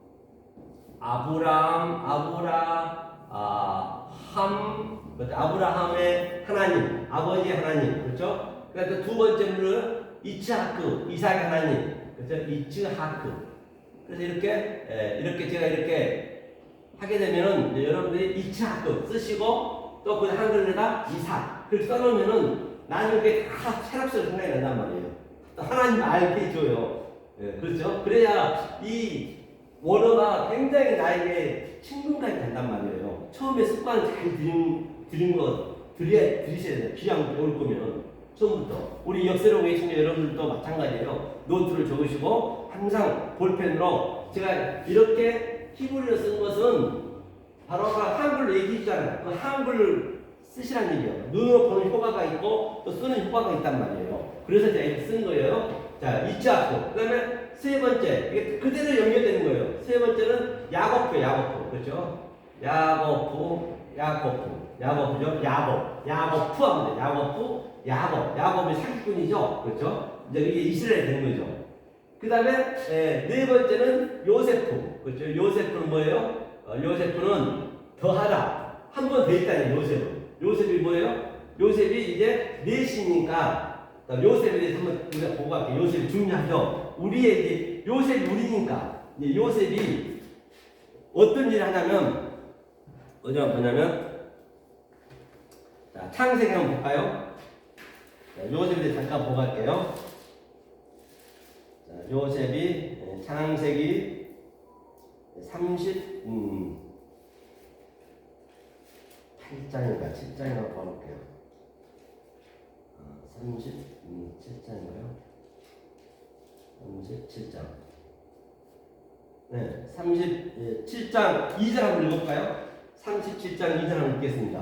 아브라함의 하나님, 아버지의 하나님, 그렇죠? 그래서 두 번째는 이츠하크, 이삭의 하나님, 그렇죠? 이츠하크. 그래서 이렇게 제가 이렇게 하게 되면은 여러분들이 이츠하크 쓰시고 또 그 한글에다 이삭 그렇게 써놓으면은 나중에 그게 다 철학적으로 생각이 난단 말이에요. 또 하나님 알게 해줘요. 그렇죠? 그래야 이 원어가 굉장히 나에게 친근감이 된단 말이에요. 처음에 습관을 잘 들이셔야 돼요. 귀한 배울 거면 처음부터. 우리 역세로 계신 여러분들도 마찬가지예요. 노트를 적으시고 항상 볼펜으로 제가 이렇게 히브리어 쓴 것은 바로 아까 한글로 얘기했잖아요. 그 한글을 쓰시라는 얘기예요. 눈으로 보는 효과가 있고 또 쓰는 효과가 있단 말이에요. 그래서 제가 이렇게 쓴 거예요. 자, 이츠하크. 그 다음에 세 번째, 이게 그대로 연결되는 거예요. 세 번째는 야고프, 그렇죠? 야고프, 야고프죠. 야고프 하면 돼. 야곱이 사기꾼이죠. 그렇죠? 이제 이게 이스라엘 된 거죠. 그 다음에 네 번째는 요세프. 그렇죠? 요세프는 뭐예요? 요세프는 더하다. 한 번 더 있다는 요셉은. 요셉이 뭐예요? 요셉이 이제 넷이니까 요셉에 대해서 한번 우리가 보고 갈게요. 요셉이 중요하죠. 우리의 이제 요셉이 우리니까 이제 요셉이 어떤 일을 하냐면 어디가 보냐면 자, 창세기 한번 볼까요? 자, 요셉에 대해서 잠깐 보고 갈게요. 자, 요셉이 창세기 8장인가 7장인가 봐볼게요. 37장인가요? 37장. 네, 37장 2절 한번 읽어볼까요? 37장 2절 한번 읽겠습니다.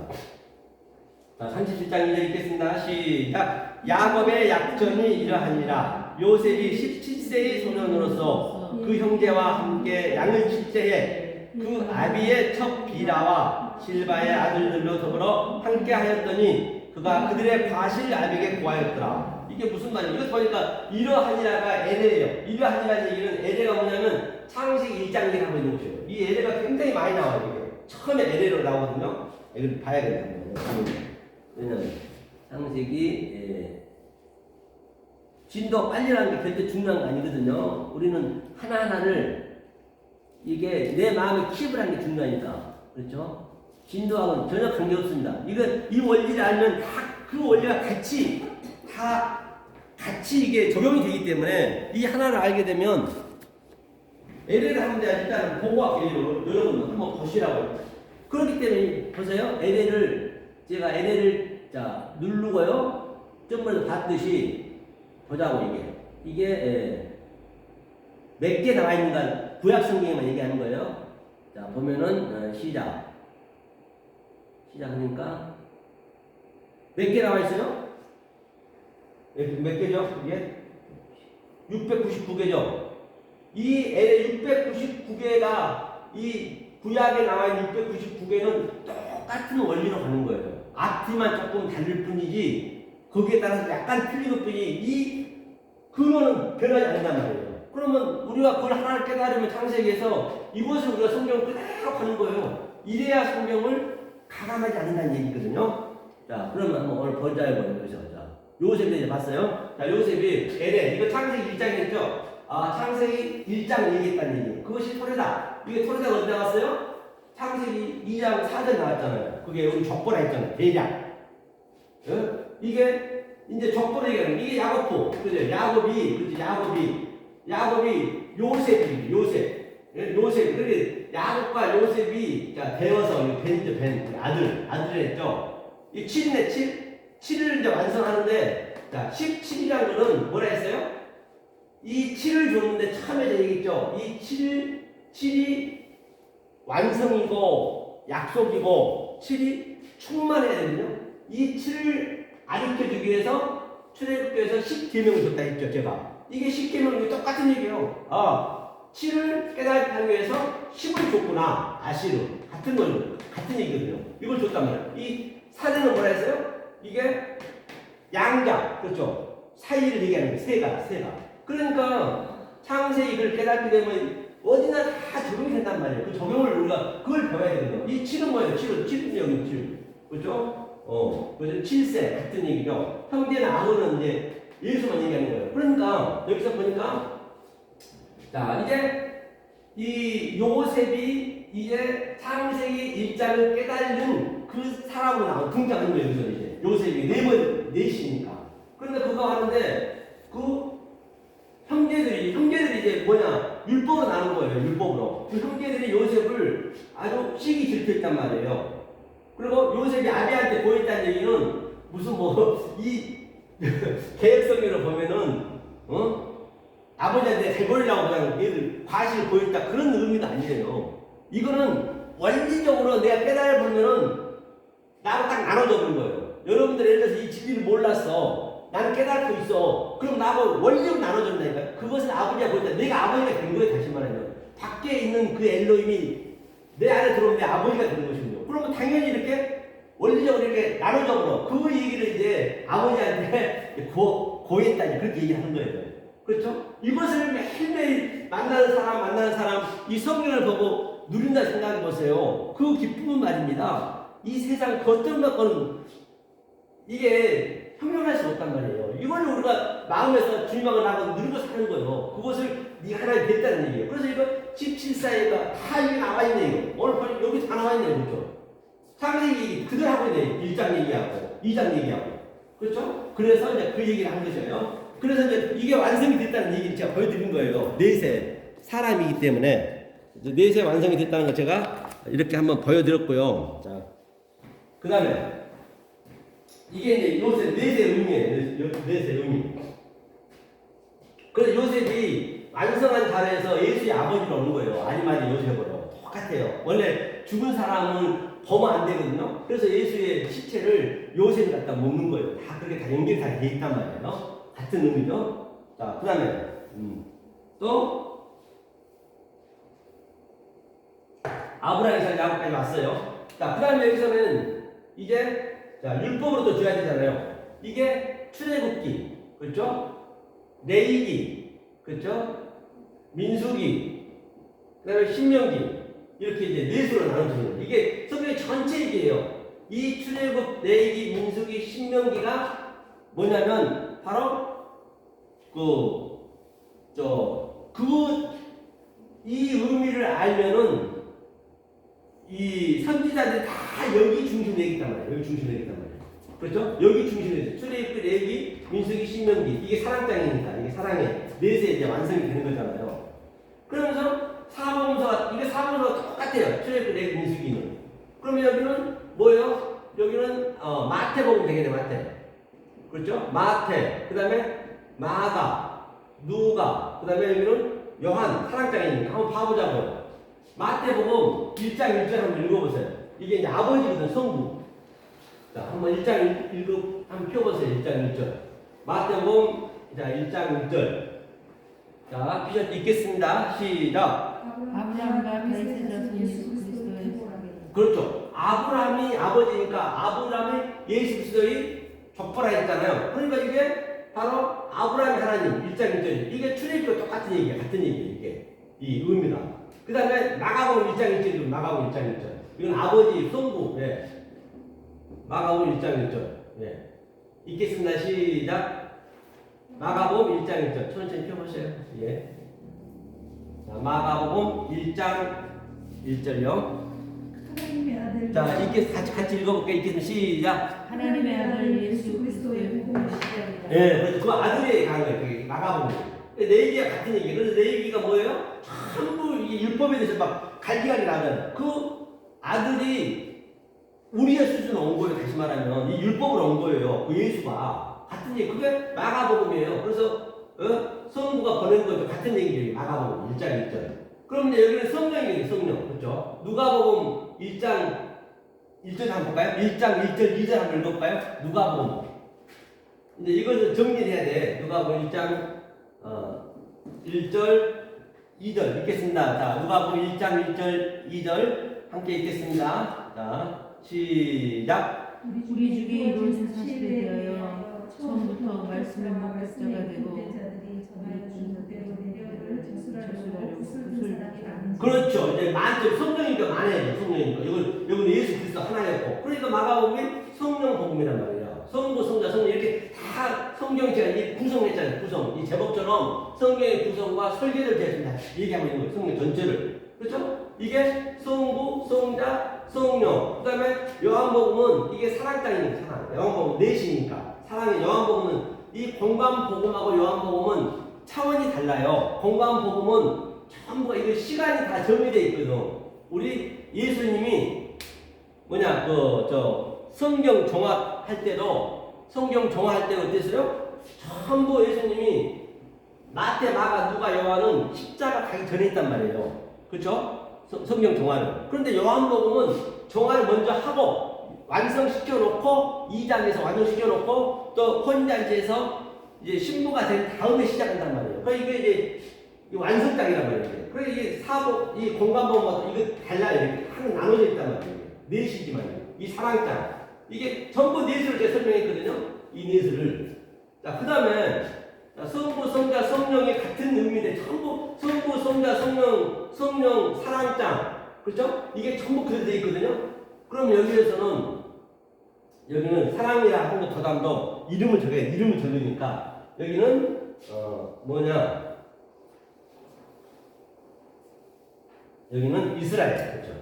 자, 37장 2절 읽겠습니다. 시작. 야곱의 약전이 이러하니라. 요셉이 17세의 소년으로서 그 형제와 함께 양을 칠때에 그 아비의 첫 비라와 실바의 아들들로 더불어 함께 하였더니 그가 그들의 과실 아비에게 구하였더라. 이게 무슨 말이에요? 이것 보니까 이러하니라가 에레예요. 이러하니라는 얘기는 에레가 뭐냐면 창세기 1장 얘기하고 있는 거죠. 이 에레가 굉장히 많이 나와요. 이게. 처음에 에레로 나오거든요. 이걸 봐야 된다는 거예요. 왜냐면 창세기 진도 빨리 나는 게 그렇게 중요한 거 아니거든요. 우리는 하나하나를 이게 내 마음에 킵을 하는 게 중요하니까. 그렇죠? 진도하고는 전혀 관계없습니다. 이건 이 원리를 알면 다 그 원리가 같이 이게 적용이 되기 때문에 이 하나를 알게 되면 LL을 하는데 일단 보고 할게요. 여러분 한번 보시라고요. 그렇기 때문에 보세요. 제가 LL을 자 누르고요. 점을 봤듯이 보자고 이게 몇 개 나와 있는가 구약 성경에만 얘기하는 거예요. 자 보면은 시작하니까 몇 개 나와 있어요? 몇 개죠? 이게 699개죠. 이 LA 699개가 이 구약에 나와 있는 699개는 똑같은 원리로 가는 거예요. 앞뒤만 조금 다를 뿐이지 거기에 따라서 약간 틀린 것 뿐이 이 근원은 변하지 않는단 말이에요. 그러면 우리가 그걸 하나를 깨달으면 창세기에서 이것을 우리가 성경을 그대로 가는 거예요. 이래야 성경을 가감하지 않는다는 얘기거든요. 자, 그러면 한번 오늘 보자고요. 여기서. 자, 요셉을 이제 봤어요. 자, 요셉이 에레, 이거 창세기 1장이었죠? 창세기 1장 얘기했다는 얘기예요. 그것이 토레다. 이게 토레다가 어디 나왔어요? 창세기 2장 4절 나왔잖아요. 그게 우리 족보라 했잖아요. 대략. 이게 이제 족보로 얘기하는 이게 야고프. 그죠? 야곱이 요셉이 요셉. 그런데 야곱과 요셉이 자 배워서 벤 아들 했죠. 이 7이네 7을 이제 완성하는데 자 17이라는 거는 뭐라 했어요? 이 7을 줬는데 처음에 제가 얘기했죠. 이 7이 완성이고 약속이고 7이 충만해야 되거든요. 이 7을 가르쳐주기 위해서 출애굽기에서 10계명을 줬다 했죠. 제가 이게 10계명이 똑같은 얘기예요. 7을 깨닫게 하기 위해서 10을 줬구나. 아시르 같은 얘기거든요. 이걸 줬단 말이에요. 이 사제는 뭐라 했어요? 이게 양자 그렇죠. 사이를 얘기하는 거예요. 새가. 그러니까 창세기를 깨닫게 되면 어디나 다 적용이 된단 말이에요. 그 적용을 우리가 그걸 배워야 되거든요. 이 7은 뭐예요? 7은 여기 7. 그렇죠? 그래서 7세 같은 얘기죠. 형제나 아우는 이제 예수만 얘기하는 거예요. 그러니까 여기서 보니까 자 이제 이 요셉이 이제 창세기 1장을 깨달는 그 사람으로 등장하는 거예요. 여기서 이제 요셉이 넷이니까. 그런데 그거 하는데 그 형제들이 이제 뭐냐 율법으로 나눈 거예요. 율법으로. 그 형제들이 요셉을 아주 시기 질투했단 말이에요. 그리고 요셉이 아비한테 보였다는 얘기는 무슨 이 개혁성경으로 보면은 아버지한테 잘 보이려고 그냥 얘들 과실을 보였다 그런 의미는 아니에요. 이거는 원리적으로 내가 깨달아보면은 나로 딱 나눠져 버린 거예요. 여러분들 예를 들어서 이 진리를 몰랐어. 나는 깨닫고 있어. 그럼 나하고 원리적으로 나눠졌다니까. 그것은 아버지가 보였다. 내가 아버지가 된 거예요. 다시 말하면 밖에 있는 그 엘로힘이 내 안에 들어오면 내 아버지가 되는 것이군요. 그러면 당연히 이렇게 원리적으로 이렇게 나눠적으로 그 얘기를 이제 아버지한테 고했다니 그렇게 얘기하는 거예요. 그렇죠? 이것을 매일매일 만나는 사람 이 성경을 보고 누린다 생각해 보세요. 그 기쁨은 말입니다. 이 세상 겉으로 갖고는 이게 형용할 수 없단 말이에요. 이걸 우리가 마음에서 주님하고 나하고 누리고 사는 거예요. 그것을 네가 하나님 됐다는 얘기예요. 그래서 이거 17사에가 다 이게 나와 있네요. 오늘 보니 여기 다 나와 있네요. 그렇죠? 창세기 그대로 하고 있네요. 1장 얘기하고 2장 얘기하고. 그렇죠? 그래서 이제 그 얘기를 한 거죠. 그래서 이제 이게 완성이 됐다는 얘기를 제가 보여드린 거예요. 넷의 사람이기 때문에 넷의 완성이 됐다는 거 제가 이렇게 한번 보여드렸고요. 자, 그 다음에 이게 이제 요셉 넷의 의미예요. 넷의 의미. 그래서 요셉이 완성한 자리에서 예수의 아버지로 오는 거예요. 아리마대 요셉으로 똑같아요. 원래 죽은 사람은 범 안 되거든요. 그래서 예수의 시체를 요셉이 갖다 먹는 거예요. 다 그렇게 다 연결이 다 돼 있단 말이에요. 같은 의미죠. 자, 그 다음에 또 아브라함, 이삭, 야곱까지 왔어요. 자, 그 다음에 여기서는 이제 자, 율법으로 또 줘야 되잖아요. 이게 출애굽기, 그렇죠? 레위기, 그렇죠? 민수기, 그 다음에 신명기 이렇게 이제 넷으로 나눠지는 거예요. 이게 성경의 전체 얘기예요. 이 출애굽, 레위기, 민수기, 신명기가 뭐냐면 바로 이 의미를 알면은 이 선지자들이 다 여기 중심에 있단 말이에요. 여기 중심에 있단 말이에요. 그렇죠? 여기 중심에 출애굽, 레위기, 민수기, 신명기 이게 사랑장이니까 이게 사랑의 넷에 이제 완성이 되는 거잖아요. 그러면서 사복음서가 이게 사복음서가 똑같아요. 출애굽, 레위기, 민수기는. 그러면 여기는 뭐예요? 여기는 마태복음 되겠네. 마태. 그렇죠? 마태. 그다음에 마가, 누가. 그다음에 여기는 요한 사랑장이니까 한번 봐보자고요. 마태복음 1장 1절 한번 읽어보세요. 이게 이제 아버지거든, 성부. 자, 한번 1장 한번 펴보세요. 1장 1절. 마태복음, 자, 1장 1절. 자, 피셔 읽겠습니다. 시작. 아브라함과 다윗의 자손 예수 그리스도의 그렇죠. 아브라함이 아버지니까 아브라함이 예수 그리스도의 족보라 했잖아요. 그러니까 이게 바로 아브라함의 하나님 1장 1절. 이게 출애굽과 똑같은 얘기예요. 같은 얘기예요. 이게. 이 의미가. 그 다음에 마가복음 1장 1절이고 마가복음 1장 1절. 이건 아버지 성부. 예. 마가복음 1장 1절. 예. 읽겠습니다. 시작. 마가복음 1장 1절. 천천히 펴보세요. 예. 자, 마가복음 1장 1절요. 하나님의 아들 자, 같이 읽어볼게요. 읽겠습니다. 시작. 하나님의 아들 예수 그리스도의 복음을 시작합니다. 예, 그래서 그 아들이 간 거예요. 그게 마가복음. 레위기가 같은 얘기예요. 그래서 레위기가 뭐예요? 전부 이 율법에 대해서 막 갈기갈기 나잖아요. 그 아들이 우리의 수준으로 온 거예요. 다시 말하면 이 율법으로 온 거예요. 그 예수가 같은 얘기. 그게 마가복음이에요. 그래서 성부가 보낸 것도 같은 얘기예요. 마가복음 1장 1절. 그럼 이제 여기는 성령이에요. 성령. 그렇죠? 누가복음 1장 1절 한번 볼까요? 1장 1절 2절 한번 읽어볼까요? 누가복음. 이제 이것을 정리해야 돼. 누가복음 1장 1절 2절 읽겠습니다. 자, 누가복음 1장 1절 2절 함께 읽겠습니다. 자, 시작. 우리 주기 이루어진 사실에 대하여 처음부터 말씀의 목격자가 되고 그렇죠. 이제 많죠. 성령이니까 많아요. 성령이니까. 이건 예수 그리스도 하나였고. 그러니까 마가복음이 성령 복음이란 말이에요. 성부, 성자, 성령 이렇게 다 성경이 제가 구성했잖아요. 구성. 이 제목처럼 성경의 구성과 설계를 제가 지금 다 얘기하고 있는 거예요. 성경 전체를. 그렇죠? 이게 성부, 성자, 성령. 그 다음에 요한복음은 이게 사랑장이니까 사랑. 요한복음 넷이니까. 사랑의 요한복음은 이 공관복음하고 요한복음은 차원이 달라요. 공관복음은 전부가 이거 시간이 다 정해져 있거든. 우리 예수님이 성경 종합할 때도 어땠어요? 전부 예수님이 마태, 마가, 누가, 요한은 십자가 가기 전에 있단 말이에요. 그렇죠? 성경 종합을. 그런데 요한복음은 종합을 먼저 하고 완성시켜 놓고 2장에서 완성시켜 놓고 또 혼인잔치에서 이제 신부가 된 다음에 시작한단 말이에요. 그러니까 이게 이제 완성장이란 말이에요. 그래서 이게 이 공간복음과 이거 달라요. 이렇게 하나 나눠져 있단 말이에요. 넷이지만요. 이 사랑장. 이게 전부 넷을 제가 설명했거든요. 이 넷을. 자, 그 다음에 성부, 성자, 성령이 같은 의미인데 전부 성부, 성자, 성령, 사랑장. 그렇죠? 이게 전부 그대로 되어 있거든요. 그럼 여기는 사랑이라 하는 거 더담도 이름을 적으니까 여기는 여기는 이스라엘. 그렇죠?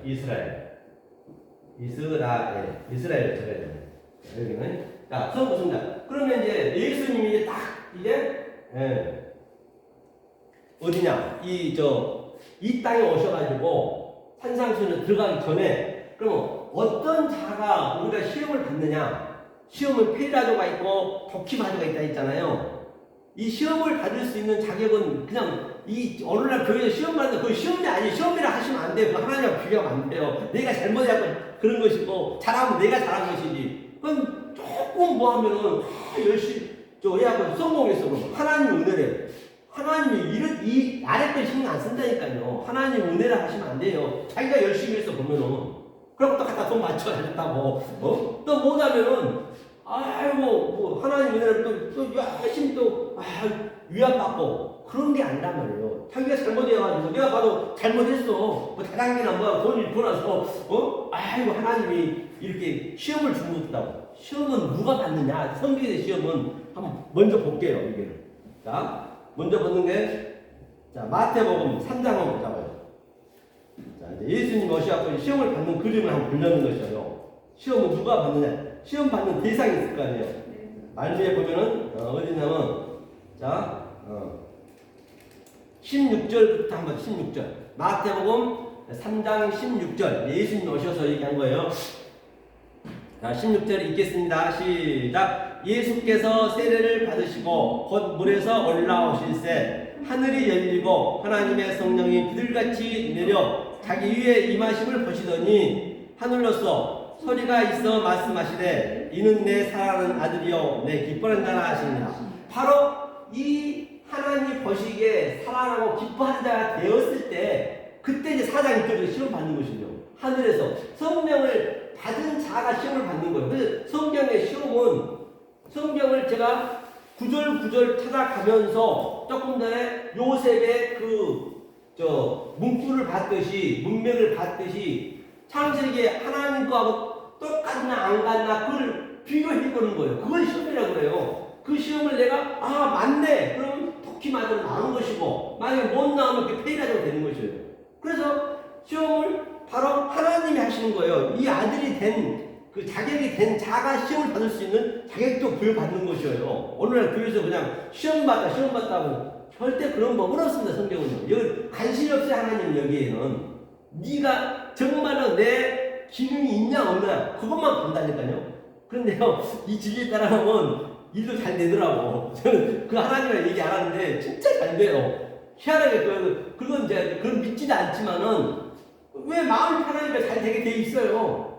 이스라엘 적어야 됩니다. 여기는 자, 성부, 성자. 그러면 이제 예수님이 이제 딱 어디냐? 이 땅에 오셔가지고 산상수훈에 들어가기 전에 그러면 어떤 자가 우리가 시험을 받느냐? 시험은 페라조가 있고 독히마조가 있다 했잖아요. 이 시험을 받을 수 있는 자격은 그냥 이 오늘날 교회에서 시험 받는 그 시험이 아니에요. 시험이라 하시면 안 돼요. 하나님과 비교하면 안 돼요. 내가 잘못해서 그런 것이고 잘하면 내가 잘한 것이지. 그건 조금 뭐 하면은 열심히 해하고 성공했어. 그럼 하나님 은혜래. 하나님이 이 아랫배 신경 안 쓴다니까요. 하나님 은혜를 하시면 안 돼요. 자기가 열심히 해서 보면은 그럼 또 갖다 돈 맞춰 잘했다고 또 못하면은 하나님 은혜를 또 열심히 위안받고 그런 게 아니란 말이에요. 자기가 잘못해가지고 내가 봐도 잘못했어. 뭐 다단계나 돈 잃고 나서 하나님이 이렇게 시험을 주셨다고. 시험은 누가 받느냐? 성경의 시험은 한번 먼저 볼게요. 이게는. 자, 먼저 보는 게 마태복음 3장 한번 보자고요. 자, 이제 예수님 오셔서 시험을 받는 그림을 한번 보려는 것이에요. 시험은 누가 받느냐? 시험 받는 대상이 있을 거 아니에요. 말미에 보면은 어디냐면 16절부터 한번 16절. 마태복음 3장 16절. 예수님 오셔서 얘기한 거예요. 자, 16절 읽겠습니다. 시작. 예수께서 세례를 받으시고 곧 물에서 올라오실새 하늘이 열리고 하나님의 성령이 비둘같이 내려 자기 위에 임하심을 보시더니 하늘로서 소리가 있어 말씀하시되 이는 내 사랑하는 아들이요 내 기뻐하는 자라 하시니라. 바로 이 하나님 보시기에 사랑하고 기뻐하는 자가 되었을 때 그때 이제 사장 입장에서 시험 받는 것이죠. 하늘에서 성령을 받은 자가 시험을 받는 거예요. 그래서 성경의 시험은 성경을 제가 구절 찾아가면서 조금 전에 요셉의 문구를 봤듯이 문맥을 봤듯이 창세기에 하나님과 똑같나 안 같나 그걸 비교해보는 거예요. 그걸 시험이라고 그래요. 그 시험을 내가 맞네 그럼 토끼마저 나온 것이고 만약에 못 나오면 그게 페이라고 되는 것이에요. 그래서 시험을 바로 하나님이 하시는 거예요. 이 아들이 된 그 자격이 된 자가 시험을 받을 수 있는 자격도 부여받는 것이에요. 오늘날 교회에서 그냥 시험 받다고 절대 그런 법은 없습니다. 성경은요. 여기 관심이 없어요. 하나님 여기에는 네가 정말로 내 기능이 있냐 없냐 그것만 본다니까요. 그런데요 이 진리에 따라하면 일도 잘 되더라고. 저는 그 하나님이랑 얘기 안 하는데 진짜 잘 돼요. 희한하게 그건 이제 그건 믿지도 않지만은 왜 마음이 편하니까 잘 되게 돼 있어요.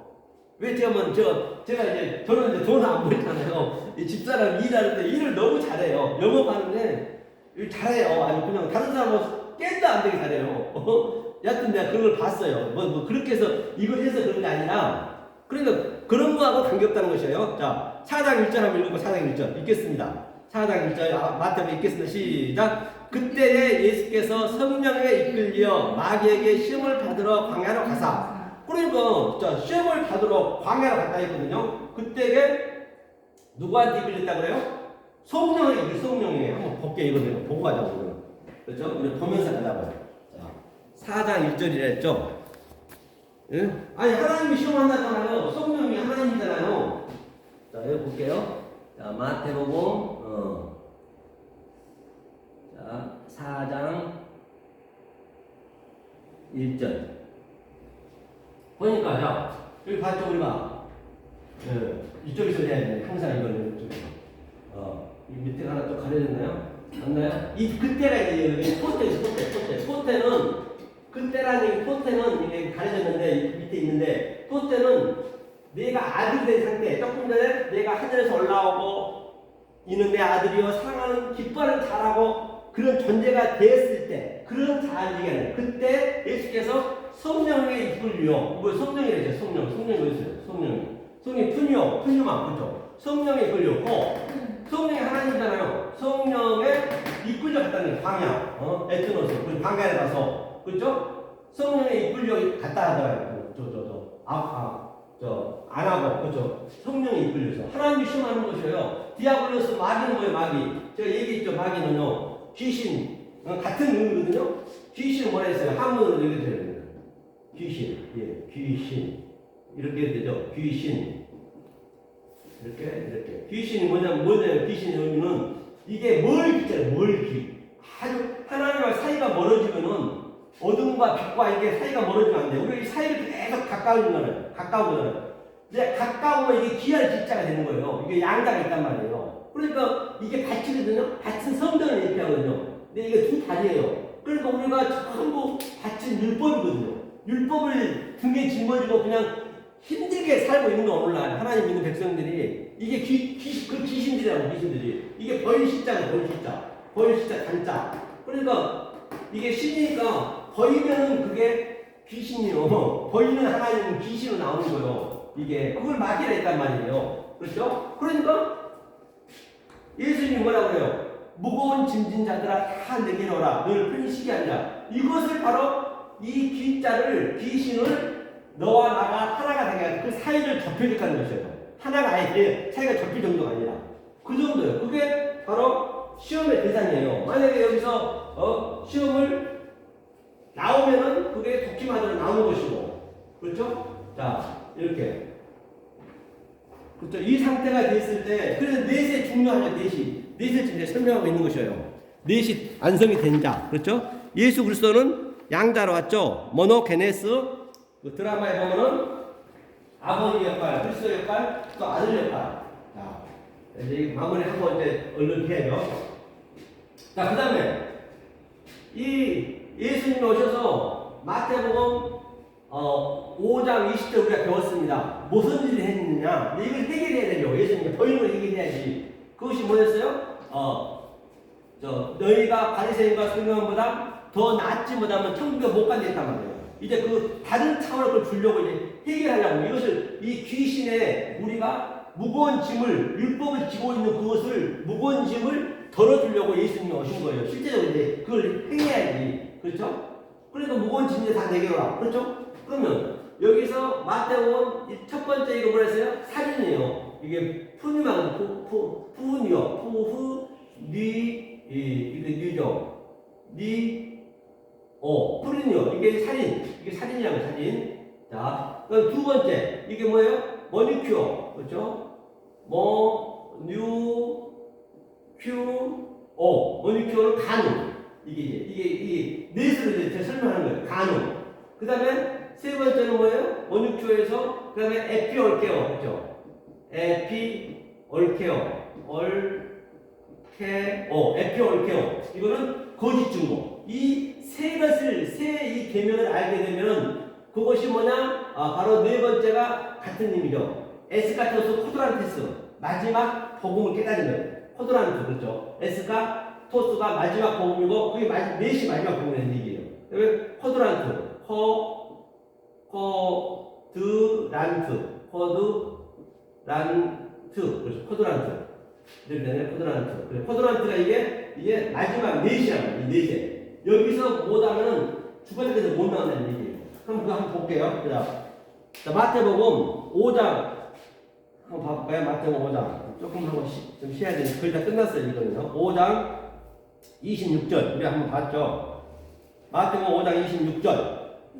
왜 저는 이제 돈을 안 벌잖아요. 집사람 일하는데 일을 너무 잘해요. 영업하는데 잘해요. 아니 그냥 다른 사람은 깨도 안 되게 잘해요. 여하튼 내가 그런 걸 봤어요. 뭐 그렇게 해서 이걸 해서 그런 게 아니라 그러니까 그런 거하고 관계없다는 것이에요. 자, 4장 1절 한번 읽고 4장 1절 읽겠습니다. 4장 1절 마태복음 읽겠습니다. 시작. 그때에 예수께서 성령에 이끌려 마귀에게 시험을 받으러 광야로 가사. 그러니까 시험을 받으러 광야로 갔다 했거든요. 그때에 누구한테 이끌렸다 그래요? 성령에 한번 볼게요. 이거 보고 가자고. 그렇죠? 우리 보면서 가자고요. 자, 4장 1절이라 했죠. 예? 아니 하나님이 시험한다잖아요. 성령이 하나님이잖아요. 자, 여기 볼게요. 자, 마태복음 4장 1절 보니까 자 여기 봤죠 우리가 이쪽에서 해야 돼. 항상 이거는 이쪽에서 이 밑에 하나 또 가려졌나요? 맞나요? 이 그때가 이제 여기 토테는 그때라는 토테는 이게 가려졌는데 밑에 있는데 토테는 내가 아들이 된 상태. 조금 전에 내가 하늘에서 올라오고 이는 내 아들이요 사랑하는 기뻐하는 자라고 그런 존재가 되었을 때 그런 다 얘기하는. 그때 예수께서 성령에 이끌려. 뭐 성령이랬죠. 성령이 뭐였어요? 성령이 푸니오만 그렇죠. 성령에 이끌렸고 성령이 하나님이잖아요. 성령에 이끌려 갔다는 광야, 에트노스, 그 광야에 가서 그렇죠? 성령에 이끌려 갔다 하더라고요. 안 하고 그렇죠. 성령에 이끌려서 하나님이 시험하는 것이에요. 디아블로스 마귀는 뭐예요? 마귀. 제가 얘기했죠. 마귀는요. 귀신 같은 의미거든요. 귀신은 뭐라 했어요? 한문으로 얘기해야 됩니다. 귀신 이렇게 되죠. 귀신 이렇게 귀신이 뭐냐면 귀신의 의미는 이게 아주 하나님과 사이가 멀어지면은 어둠과 빛과 이게 사이가 멀어지면 안 돼. 우리가 이 사이를 계속 가까워지잖아요. 근데 가까우면 이게 귀할 기자가 되는 거예요. 이게 양자가 있단 말이에요. 그러니까 이게 밭이거든요. 밭은 성전을 얘기하거든요. 근데 이게 두 다리예요. 그러니까 우리가 전부 밭은 율법이거든요. 율법을 등에 짊어지고 그냥 힘들게 살고 있는 거 오늘날 하나님 믿는 백성들이 이게 귀신들이 이게 벌시자예요. 벌시자 단자. 그러니까 이게 신이니까 보이면은 그게 귀신이요. 보이는 하나님은 귀신으로 나오는 거예요. 이게 그걸 마귀라 했단 말이에요. 그렇죠? 그러니까 예수님이 뭐라고 그래요? 무거운 짐진 자들아 다 내게로 오라. 너를 편히 쉬게 하리라. 이것을 바로 이 귀신을 너와 나가 하나가 되게 하는 그 사이를 좁혀게 하는 것이에요. 하나가 아예 사이가 좁힐 정도가 아니라 그 정도예요. 그게 바로 시험의 대상이에요. 만약에 여기서 시험을 나오면은 그게 독기마저로 나오는 것이고, 그렇죠? 자, 이렇게. 그렇죠? 이 상태가 됐을 때, 그래서 넷이 중요하죠, 넷을 지금 설명하고 있는 것이에요. 넷이 안성이 된 자, 그렇죠? 예수 그리스도는 양자로 왔죠? 모노게네스, 그 드라마에 보면은 아버지 역할, 그리스도 역할, 또 아들 역할. 자, 이제 마무리하고 이제 얼른 해야죠. 자, 그 다음에, 예수님이 오셔서 마태복음 5장 20절 우리가 배웠습니다. 무슨 일을 했느냐? 이걸 해결해야 되죠. 예수님이 보이는 걸 해결해야지. 그것이 뭐였어요? 너희가 바리새인과 서기관보다 더 낫지 못하면 천국에 못 간다했단 말이에요. 이제 그 다른 차원을 그걸 주려고 이제 해결하려고 이것을 이 귀신에 우리가 무거운 짐을 율법을 지고 있는 그것을 무거운 짐을 덜어주려고 예수님이 오신 거예요. 실제적으로 이제 그걸 행해야지. 그렇죠? 그러니까 무거운 짐을 다 내게로라. 그렇죠? 그러면 여기서 마태복음 첫 번째 이거 뭐라 했어요? 살인이에요. 이게 푸니만 푸니요. 이게 뉴죠. 푸니요. 이게 살인이라고 살인. 자, 그럼 두 번째 이게 뭐예요? 머니큐어. 그렇죠? 머니큐어는 간우. 이게 넷으로 이제 설명하는 거예요. 간우. 그 다음에 세 번째는 뭐예요? 머니큐어에서 그 다음에 에피올케어. 그렇죠? 에피올케어. 이거는 거짓 증거. 이 세 것을, 이 계명을 알게 되면 그것이 뭐냐? 바로 네 번째가 같은 의미죠. 에스카토스 코드란테스. 마지막 복음을 깨달은 거예요. 코드란트, 그렇죠? 에스카토스가 마지막 복음이고, 그게 넷이 마지막 복음이라는 얘기예요. 그러면 코드란트. 그렇죠. 코드란트. 이렇게 되네, 코드란트. 그래, 코드란트가 이게 마지막 넷이란 말이에요, 이 넷에. 여기서 못하면은 주관에서 못 나온다는 얘기예요. 그럼 그거 한번 볼게요. 자, 마태복음 5장. 한번 봐볼까요? 마태복음 5장. 조금 하고 좀 쉬어야 되는데, 거의 다 끝났어요, 이거는요. 5장 26절. 우리 한번 봤죠? 마태복음 5장 26절.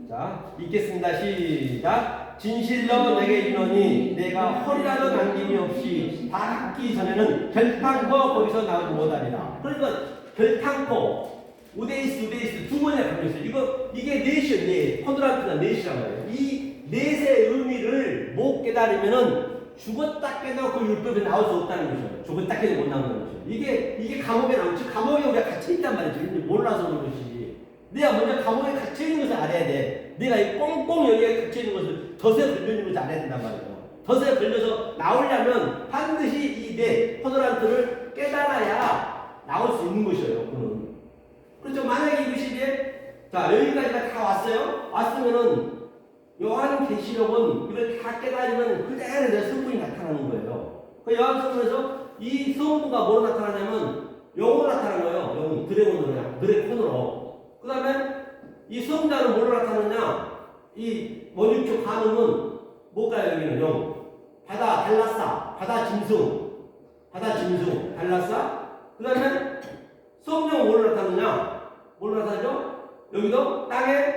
자, 읽겠습니다. 시작. 진실로 내게 이르노니 내가 허리라도 남김이 없이 다 갖기 전에는 결탄코 거기서 나오지 못하리라. 그러니까 결탄코 우데이스 두 번이나 걸렸어요. 이게 넷이요, 넷. 코드란트가 넷이란 말이에요. 이 넷의 의미를 못 깨달으면은 죽었다 깨도 그 율법에 나올 수 없다는 거죠. 죽었다 깨도 못 나오는 거죠. 이게 감옥에 나오죠. 감옥에 우리가 갇혀있단 말이죠. 몰라서 그런 것이지. 내가 먼저 감옥에 갇혀있는 것을 알아야 돼. 내가 이 꽁꽁 여기에 갇혀있는 것을 덫에 걸려있는 것을 알아야 된단 말이죠. 덫에 걸려서 나오려면 반드시 이 내 코드란트를 깨달아야 나올 수 있는 것이에요. 그는. 그렇죠. 만약에 이것이 이제 자, 여기까지가 다 왔어요? 왔으면은 요한계시록은 이걸 다 깨달으면 그대로 내 성분이 나타나는 거예요. 그 요한성분에서 이 성분가 뭐로 나타나냐면 영으로 나타나는 거예요. 영, 드래곤으로, 드래곤으로. 그 다음에 이 성자는 뭐로 나타나냐? 이 원육초 간음은 뭘까요? 여기는 영. 바다, 달라싸, 바다 짐승, 달라싸. 그 다음에 성령 뭐로 나타나냐? 뭘로 나타나죠? 여기도 땅의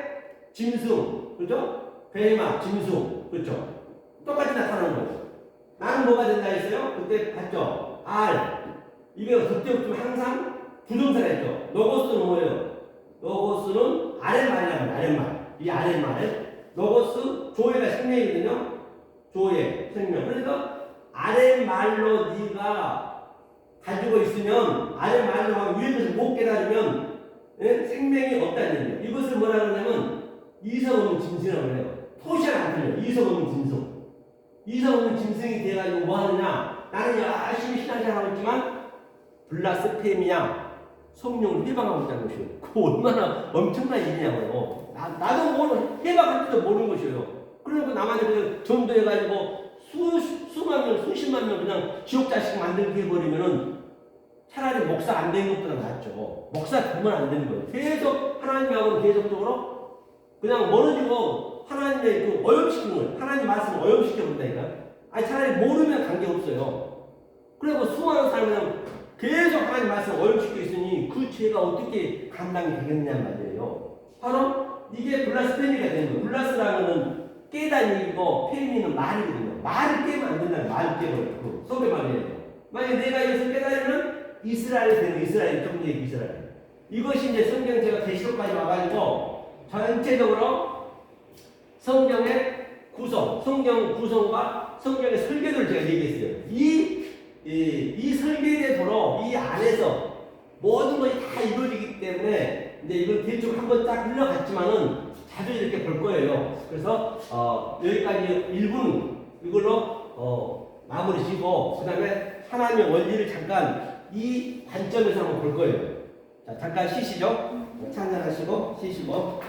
짐승, 그렇죠? 베헤마, 짐승, 그렇죠? 똑같이 나타나는 거예요. 나는 뭐가 된다 했어요? 그때 봤죠? 알. 이게 그때부터 항상 부정사가 있죠. 로고스는 뭐예요? 로고스는 아랫말이라는 아랫말. 이 아랫말에 로고스, 조예가 생명이거든요. 조예, 생명. 그러니까 아랫말로 네가 가지고 있으면 아랫말로 위에 것을 못 깨달으면 생명이 없다는 얘기예요. 이것을 뭐라 그러냐면 이성 없는 짐승이라고 해요. 토시가 안 틀려. 이성 없는 짐승. 이성 없는 짐승이 돼가지고 뭐 하느냐? 나는 열심히 신앙생활하고 있지만 블라스페미아 성령을 해방하고 있다는 것이에요. 그거 얼마나 엄청난 일이냐고요. 나도 뭐 해방할지도 모르는 것이에요. 그러고 나만이 그냥 전도해가지고 수만 명, 수십만 명 그냥 지옥 자식 만들게 해버리면은 차라리 목사 안 되는 것보다 낫죠. 목사 되면 안 되는 거예요. 계속 하나님하고는 계속적으로 그냥 멀어지고 하나님의 그 오염시키는 거예요. 하나님 말씀을 오염시켜 본다니까. 아니 차라리 모르면 관계없어요. 그리고 수많은 사람이 그냥 계속 하나님 말씀을 오염시켜 있으니 그 죄가 어떻게 감당이 되겠냐는 말이에요. 바로 이게 블라스페미가 되는 거예요. 블라스라면은 깨다는 얘기고 페미는 말이거든요. 말을 깨면 안 된다는 말을 깨버려요. 속의 말이에요. 만약에 내가 이것을 깨달으면 이스라엘이 되는 이스라엘, 좀 전에 이스라엘. 이것이 이제 성경 제가 계시록까지 와가지고 전체적으로 성경의 구성, 성경 구성과 성경의 설계도를 제가 얘기했어요. 이 설계대도로 이 안에서 모든 것이 다 이루어지기 때문에 이제 이걸 대충 한번 딱 흘러갔지만은 자주 이렇게 볼 거예요. 그래서 여기까지 1분 이걸로 마무리 지고 그 다음에 하나님의 원리를 잠깐 이 관점에서 한번 볼 거예요. 자, 잠깐 쉬시죠. 찬양하시고 쉬시고.